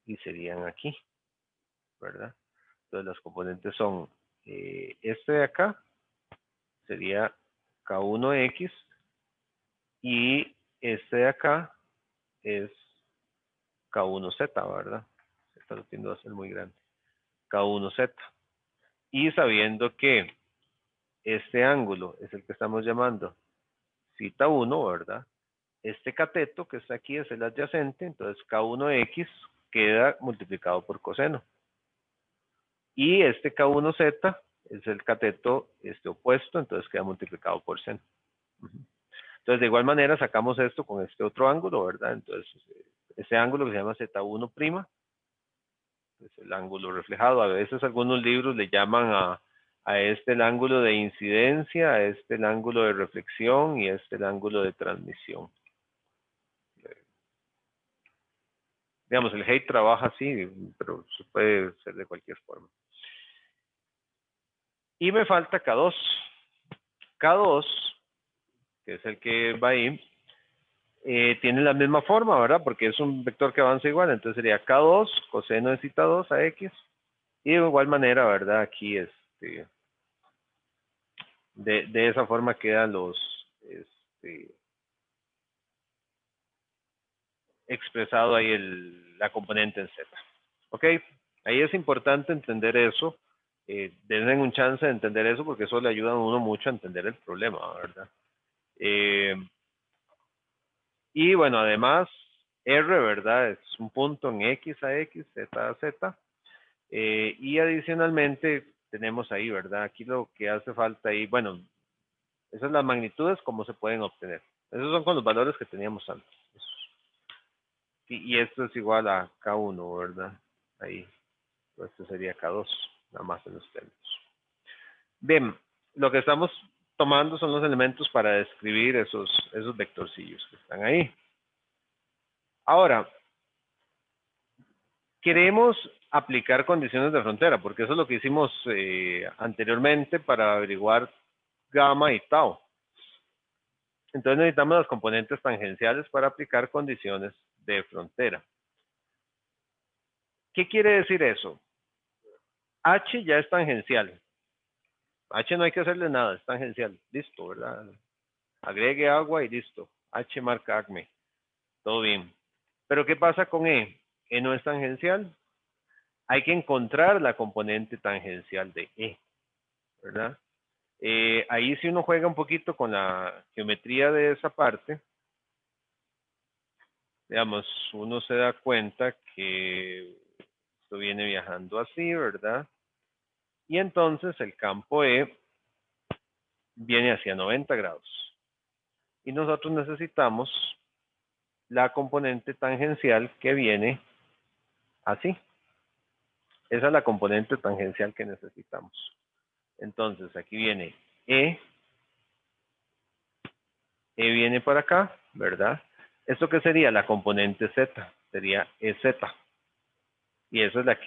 y serían aquí, ¿verdad? Entonces las componentes son este de acá, sería K1X, y este de acá es K1Z, ¿verdad? Esto lo tiendo a hacer muy grande. K1Z. Y sabiendo que este ángulo es el que estamos llamando zeta 1, ¿verdad? Este cateto que está aquí es el adyacente, entonces K1X queda multiplicado por coseno. Y este K1Z es el cateto opuesto, entonces queda multiplicado por seno. Entonces, de igual manera, sacamos esto con este otro ángulo, ¿verdad? Entonces, ese ángulo que se llama Z1', es el ángulo reflejado. A veces algunos libros le llaman a este el ángulo de incidencia, a este el ángulo de reflexión y a este el ángulo de transmisión. Digamos, el Haidt trabaja así, pero se puede ser de cualquier forma. Y me falta K2. K2, que es el que va ahí, tiene la misma forma, ¿verdad? Porque es un vector que avanza igual, entonces sería K2 coseno de zeta 2 a X. Y de igual manera, ¿verdad? Aquí de esa forma quedan los expresado ahí la componente en Z. ¿Ok? Ahí es importante entender eso. Denle un chance de entender eso porque eso le ayuda a uno mucho a entender el problema, ¿verdad? Y bueno, además, R, ¿verdad? Es un punto en X a X, Z a Z. Y adicionalmente tenemos ahí, ¿verdad? Aquí lo que hace falta ahí, bueno, esas son las magnitudes, cómo se pueden obtener. Esos son con los valores que teníamos antes. Y esto es igual a K1, ¿verdad? Ahí. Esto sería K2, nada más en los términos. Bien, lo que estamos tomando son los elementos para describir esos vectorcillos que están ahí. Ahora, queremos aplicar condiciones de frontera, porque eso es lo que hicimos anteriormente para averiguar gamma y tau. Entonces necesitamos las componentes tangenciales para aplicar condiciones de frontera. ¿Qué quiere decir eso? H ya es tangencial. H no hay que hacerle nada, es tangencial. Listo, ¿verdad? Agregue agua y listo. H marca ACME. Todo bien. Pero ¿qué pasa con E? E no es tangencial. Hay que encontrar la componente tangencial de E, ¿verdad? Ahí si uno juega un poquito con la geometría de esa parte, digamos, uno se da cuenta que esto viene viajando así, ¿verdad? Y entonces el campo E viene hacia 90 grados. Y nosotros necesitamos la componente tangencial que viene así. Esa es la componente tangencial que necesitamos. Entonces aquí viene E. E viene para acá, ¿verdad? ¿Esto qué sería? La componente Z. Sería EZ. Y esa es la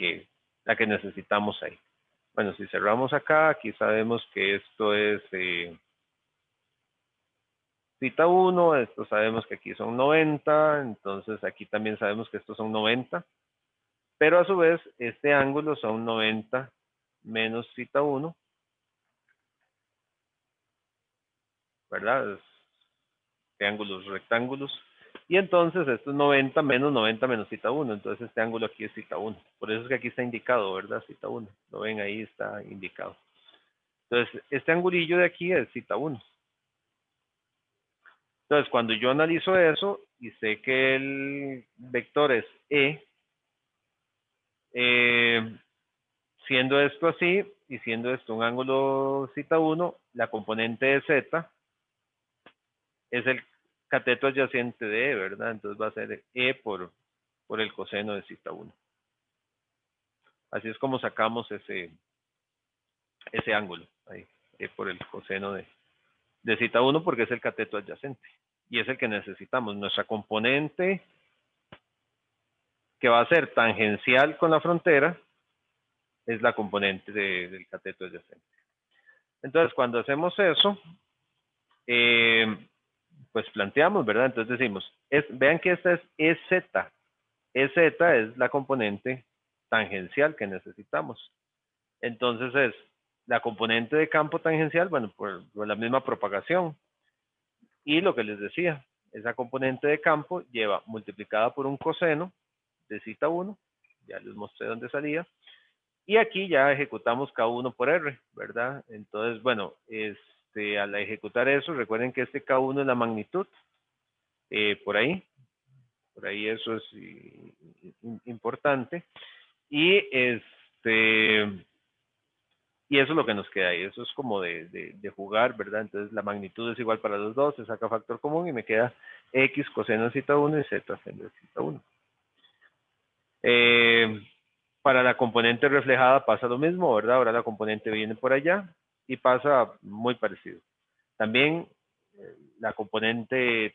que necesitamos ahí. Bueno, si cerramos acá, aquí sabemos que esto es cita 1, esto sabemos que aquí son 90, entonces aquí también sabemos que estos son 90, pero a su vez este ángulo son 90 menos cita 1, ¿verdad? Triángulos, rectángulos, y entonces esto es 90 menos cita 1, entonces este ángulo aquí es cita 1, por eso es que aquí está indicado, ¿verdad? Cita 1, lo ven ahí, está indicado. Entonces, este angulillo de aquí es cita 1. Entonces, cuando yo analizo eso y sé que el vector es E, siendo esto así y siendo esto un ángulo cita 1, la componente de Z es el cateto adyacente de E, ¿verdad? Entonces va a ser E por el coseno de cita 1. Así es como sacamos ese ángulo, ahí, E por el coseno de cita 1 porque es el cateto adyacente. Y es el que necesitamos. Nuestra componente que va a ser tangencial con la frontera es la componente del cateto adyacente. Entonces, cuando hacemos eso, pues planteamos, ¿verdad? Entonces decimos, vean que esta es EZ. EZ es la componente tangencial que necesitamos. Entonces es la componente de campo tangencial, bueno, por la misma propagación. Y lo que les decía, esa componente de campo lleva multiplicada por un coseno de cita 1, ya les mostré dónde salía, y aquí ya ejecutamos K1 por R, ¿verdad? Entonces, bueno, al ejecutar eso, recuerden que este K1 es la magnitud, por ahí eso es importante, y y eso es lo que nos queda ahí, eso es como de jugar, ¿verdad? Entonces la magnitud es igual para los dos, se saca factor común y me queda X coseno de cita 1 y Z seno de cita 1. Para la componente reflejada pasa lo mismo, ¿verdad? Ahora la componente viene por allá y pasa muy parecido. También la componente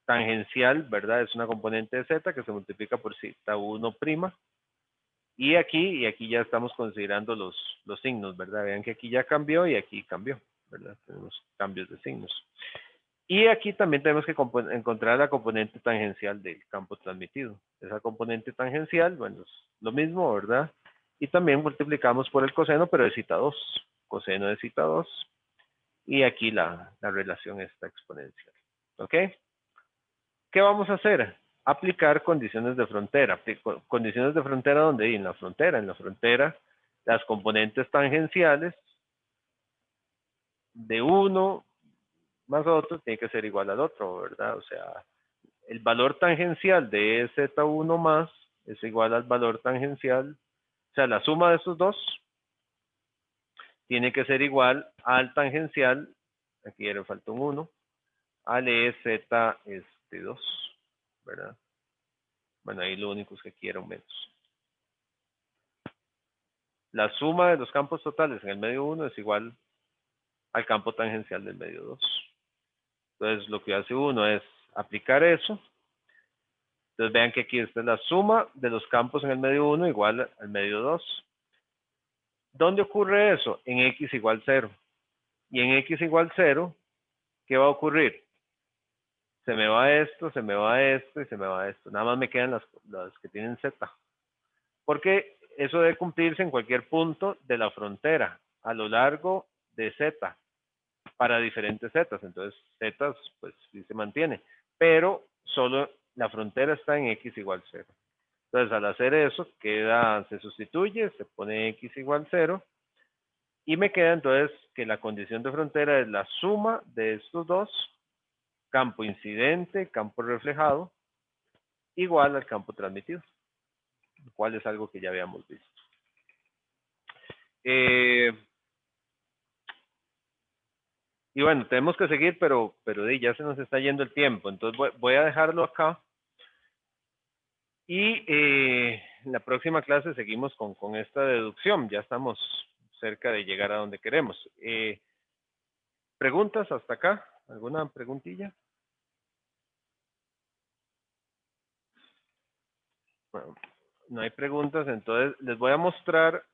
tangencial, ¿verdad? Es una componente de Z que se multiplica por cita 1'. Y aquí ya estamos considerando los signos, ¿verdad? Vean que aquí ya cambió y aquí cambió, ¿verdad? Tenemos cambios de signos. Y aquí también tenemos que encontrar la componente tangencial del campo transmitido. Esa componente tangencial, bueno, es lo mismo, ¿verdad? Y también multiplicamos por el coseno, pero de cita 2. Coseno de cita 2. Y aquí la relación está exponencial. ¿Ok? ¿Qué vamos a hacer? Aplicar condiciones de frontera. Condiciones de frontera, ¿dónde? En la frontera. En la frontera, las componentes tangenciales de uno más otro tiene que ser igual al otro, ¿verdad? O sea, el valor tangencial de Z1 más es igual al valor tangencial, o sea, la suma de esos dos tiene que ser igual al tangencial, aquí ya le falta un 1, al EZ2, ¿verdad? Bueno, ahí lo único es que quiero menos. La suma de los campos totales en el medio 1 es igual al campo tangencial del medio 2. Entonces, lo que hace uno es aplicar eso. Entonces, vean que aquí está la suma de los campos en el medio 1 igual al medio 2. ¿Dónde ocurre eso? En X igual 0. Y en X igual 0, ¿qué va a ocurrir? se me va esto, se me va esto y se me va esto. Nada más me quedan las que tienen Z. Porque eso debe cumplirse en cualquier punto de la frontera, a lo largo de Z, para diferentes zetas. Entonces, zetas, pues sí se mantiene. Pero solo la frontera está en x igual 0. Entonces, al hacer eso, se sustituye, se pone x igual 0. Y me queda entonces que la condición de frontera es la suma de estos dos, campo incidente, campo reflejado, igual al campo transmitido, lo cual es algo que ya habíamos visto. Y bueno, tenemos que seguir, pero ya se nos está yendo el tiempo, entonces voy a dejarlo acá. Y en la próxima clase seguimos con esta deducción, ya estamos cerca de llegar a donde queremos. ¿Preguntas hasta acá? ¿Alguna preguntilla? Bueno, no hay preguntas, entonces les voy a mostrar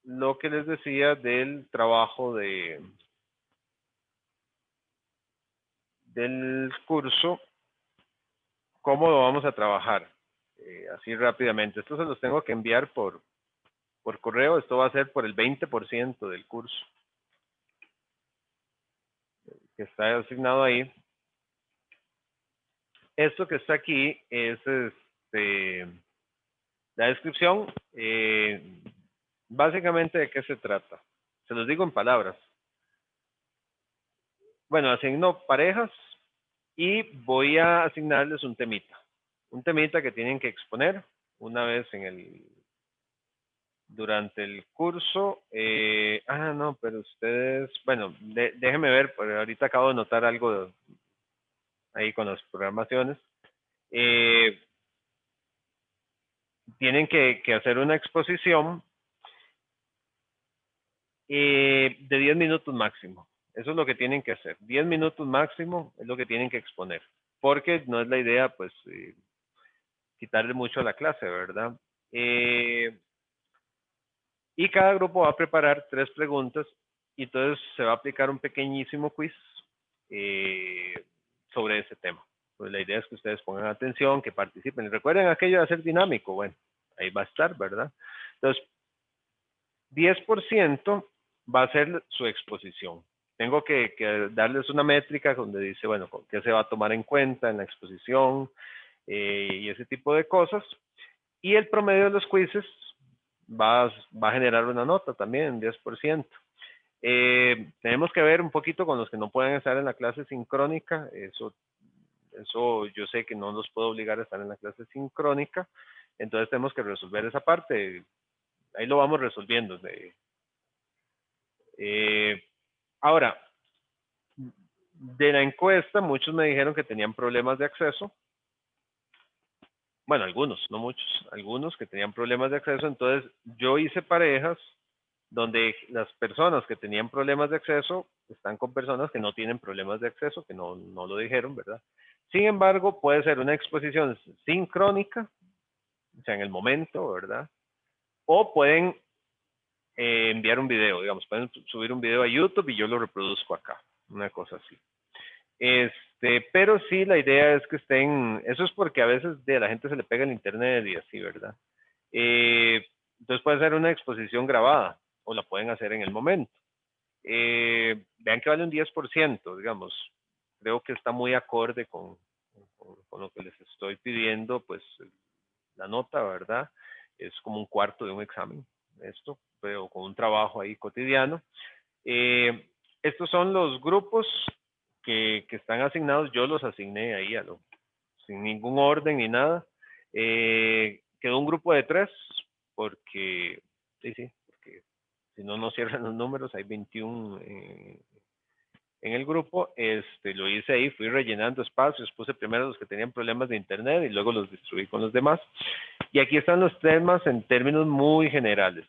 lo que les decía del trabajo del curso, cómo lo vamos a trabajar, así rápidamente. Esto se los tengo que enviar por correo, esto va a ser por el 20% del curso que está asignado ahí. Esto que está aquí es la descripción, básicamente de qué se trata. Se los digo en palabras. Bueno, asigno parejas y voy a asignarles un temita que tienen que exponer una vez durante el curso. No, pero ustedes, bueno, déjenme ver, porque ahorita acabo de notar algo ahí con las programaciones. Tienen que hacer una exposición de 10 minutos máximo. Eso es lo que tienen que hacer. 10 minutos máximo es lo que tienen que exponer. Porque no es la idea, pues, quitarle mucho a la clase, ¿verdad? Y cada grupo va a preparar 3 preguntas y entonces se va a aplicar un pequeñísimo quiz sobre ese tema. Pues la idea es que ustedes pongan atención, que participen. Y recuerden aquello de hacer dinámico. Bueno, ahí va a estar, ¿verdad? Entonces, 10% va a ser su exposición. Tengo que darles una métrica donde dice, bueno, qué se va a tomar en cuenta en la exposición y ese tipo de cosas. Y el promedio de los quizzes va a generar una nota también, 10%. Tenemos que ver un poquito con los que no pueden estar en la clase sincrónica. Eso yo sé que no los puedo obligar a estar en la clase sincrónica. Entonces tenemos que resolver esa parte. Ahí lo vamos resolviendo. Ahora, de la encuesta, muchos me dijeron que tenían problemas de acceso. Bueno, algunos, no muchos, algunos que tenían problemas de acceso. Entonces, yo hice parejas donde las personas que tenían problemas de acceso están con personas que no tienen problemas de acceso, que no lo dijeron, ¿verdad? Sin embargo, puede ser una exposición sincrónica, o sea, en el momento, ¿verdad? O pueden enviar un video, digamos, pueden subir un video a YouTube y yo lo reproduzco acá, una cosa así. Pero sí, la idea es que estén, eso es porque a veces de la gente se le pega el internet y así, ¿verdad? Entonces puede ser una exposición grabada o la pueden hacer en el momento. Vean que vale un 10%, digamos. Creo que está muy acorde con lo que les estoy pidiendo, pues la nota, ¿verdad? Es como un cuarto de un examen, esto, pero con un trabajo ahí cotidiano. Estos son los grupos que están asignados, yo los asigné ahí sin ningún orden ni nada. Quedó un grupo de 3, porque, porque si no, no cierran los números, hay 21 en el grupo. Lo hice ahí, fui rellenando espacios, puse primero los que tenían problemas de internet y luego los distribuí con los demás. Y aquí están los temas en términos muy generales.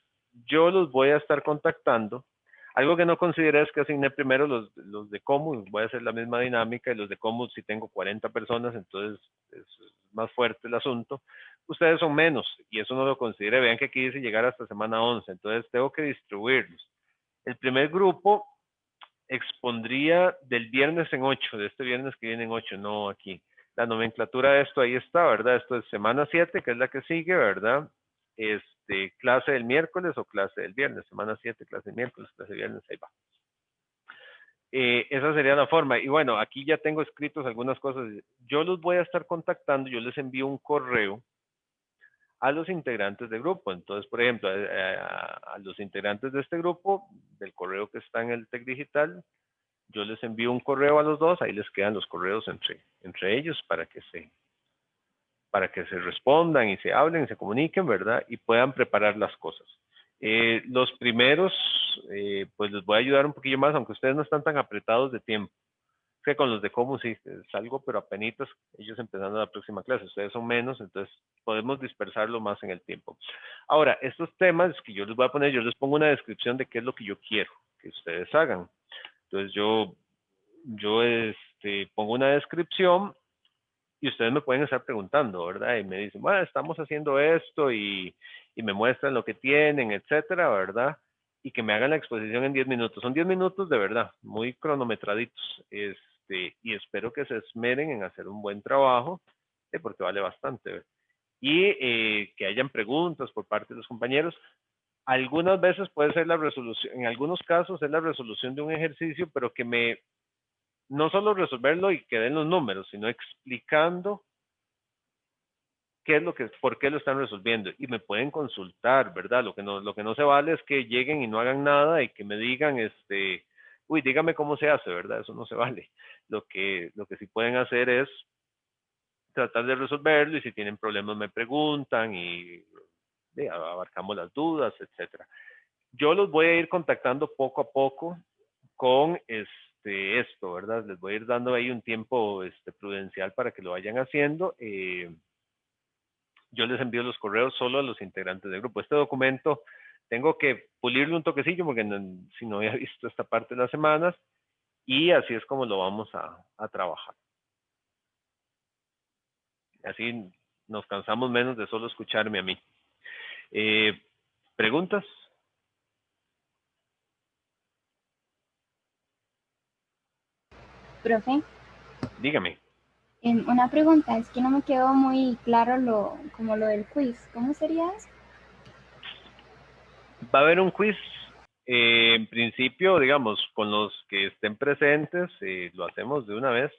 Yo los voy a estar contactando. Algo que no consideré es que asigné primero los de Comu, voy a hacer la misma dinámica, y los de Comu si tengo 40 personas, entonces es más fuerte el asunto. Ustedes son menos, y eso no lo consideré. Vean que aquí dice llegar hasta semana 11, entonces tengo que distribuirlos. El primer grupo expondría del viernes en 8, de este viernes que viene en 8, no aquí. La nomenclatura de esto ahí está, ¿verdad? Esto es semana 7, que es la que sigue, ¿verdad? Clase del miércoles o clase del viernes, semana 7, clase del miércoles, clase del viernes, ahí va. Esa sería la forma. Y bueno, aquí ya tengo escritos algunas cosas. Yo los voy a estar contactando, yo les envío un correo a los integrantes del grupo. Entonces, por ejemplo, a los integrantes de este grupo, del correo que está en el TEC Digital, yo les envío un correo a los dos, ahí les quedan los correos entre ellos para que se respondan y se hablen, se comuniquen, ¿verdad? Y puedan preparar las cosas. Los primeros, pues les voy a ayudar un poquillo más, aunque ustedes no están tan apretados de tiempo. Que con los de Comu sí, es algo, pero apenitas, ellos empezando la próxima clase, ustedes son menos, entonces podemos dispersarlo más en el tiempo. Ahora, estos temas que yo les voy a poner, yo les pongo una descripción de qué es lo que yo quiero que ustedes hagan. Entonces yo pongo una descripción y ustedes me pueden estar preguntando, ¿verdad? Y me dicen, bueno, estamos haciendo esto y me muestran lo que tienen, etcétera, ¿verdad? Y que me hagan la exposición en 10 minutos. Son 10 minutos de verdad, muy cronometraditos. Y espero que se esmeren en hacer un buen trabajo, porque vale bastante. ¿Verdad? Y que hayan preguntas por parte de los compañeros. Algunas veces puede ser la resolución, en algunos casos es la resolución de un ejercicio, pero que no solo resolverlo y que den los números, sino explicando qué es por qué lo están resolviendo. Y me pueden consultar, ¿verdad? Lo que no se vale es que lleguen y no hagan nada y que me digan, uy, dígame cómo se hace, ¿verdad? Eso no se vale. Lo que sí pueden hacer es tratar de resolverlo y si tienen problemas me preguntan y abarcamos las dudas, etcétera. Yo los voy a ir contactando poco a poco con esto, ¿verdad? Les voy a ir dando ahí un tiempo prudencial para que lo vayan haciendo. Yo les envío los correos solo a los integrantes del grupo. Este documento tengo que pulirle un toquecillo porque si no había visto esta parte de las semanas y así es como lo vamos a trabajar. Así nos cansamos menos de solo escucharme a mí. ¿Preguntas? Profe, Dígame. una pregunta, es que no me quedó muy claro como lo del quiz. ¿Cómo sería eso? Va a haber un quiz. En principio, digamos, con los que estén presentes, lo hacemos de una vez.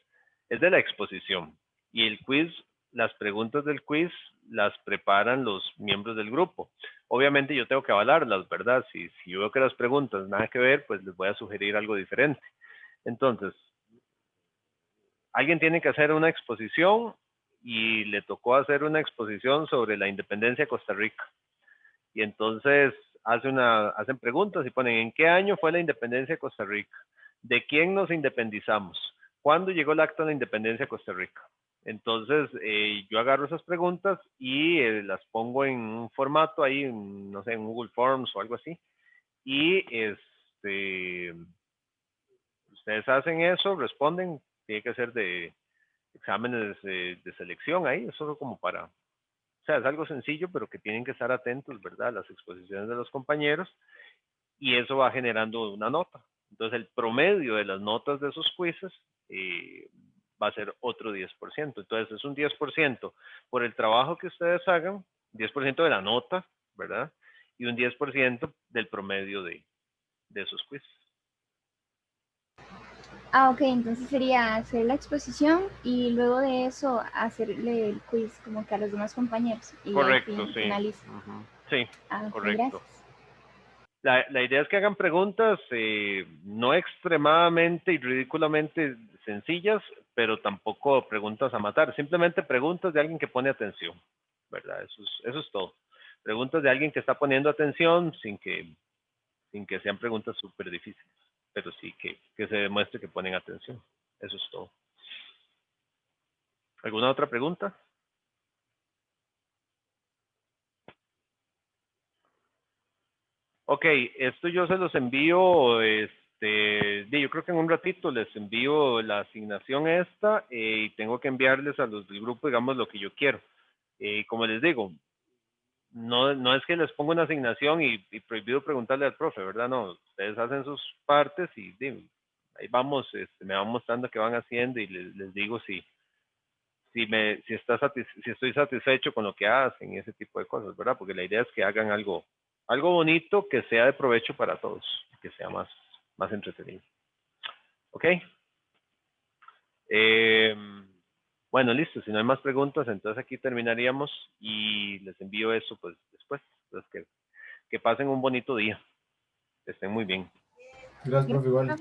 Es de la exposición. Y el quiz, las preguntas del quiz las preparan los miembros del grupo. Obviamente yo tengo que avalarlas, ¿verdad? Si yo veo que las preguntas nada que ver, pues les voy a sugerir algo diferente. Entonces, alguien tiene que hacer una exposición y le tocó hacer una exposición sobre la independencia de Costa Rica. Y entonces hacen preguntas y ponen, ¿en qué año fue la independencia de Costa Rica? ¿De quién nos independizamos? ¿Cuándo llegó el acta de la independencia de Costa Rica? Entonces, yo agarro esas preguntas y las pongo en un formato ahí, no sé, en Google Forms o algo así. Y ustedes hacen eso, responden, tiene que ser de exámenes de selección ahí, eso como para, o sea, es algo sencillo, pero que tienen que estar atentos, ¿verdad? A las exposiciones de los compañeros y eso va generando una nota. Entonces, el promedio de las notas de esos quizzes va a ser otro 10%. Entonces, es un 10% por el trabajo que ustedes hagan, 10% de la nota, ¿verdad? Y un 10% del promedio de esos quizzes. Ah, ok, entonces sería hacer la exposición y luego de eso hacerle el quiz como que a los demás compañeros y ahí Correcto, sí. finaliza. Sí, Ah, ok, correcto. gracias. La idea es que hagan preguntas no extremadamente y ridículamente sencillas, pero tampoco preguntas a matar, simplemente preguntas de alguien que pone atención, ¿verdad? Eso es todo. Preguntas de alguien que está poniendo atención sin que sean preguntas súper difíciles, pero sí que se demuestre que ponen atención. Eso es todo. ¿Alguna otra pregunta? Ok, esto yo se los envío, yo creo que en un ratito les envío la asignación esta y tengo que enviarles a los del grupo, digamos, lo que yo quiero. Como les digo, no es que les ponga una asignación y prohibido preguntarle al profe, ¿verdad? No, ustedes hacen sus partes y ahí vamos, me van mostrando qué van haciendo y les digo si estoy satisfecho con lo que hacen y ese tipo de cosas, ¿verdad? Porque la idea es que hagan algo bonito que sea de provecho para todos, que sea más entretenido. ¿Ok? Bueno, listo. Si no hay más preguntas, entonces aquí terminaríamos y les envío eso pues después. Entonces, que pasen un bonito día. Que estén muy bien. Gracias, profe, igual.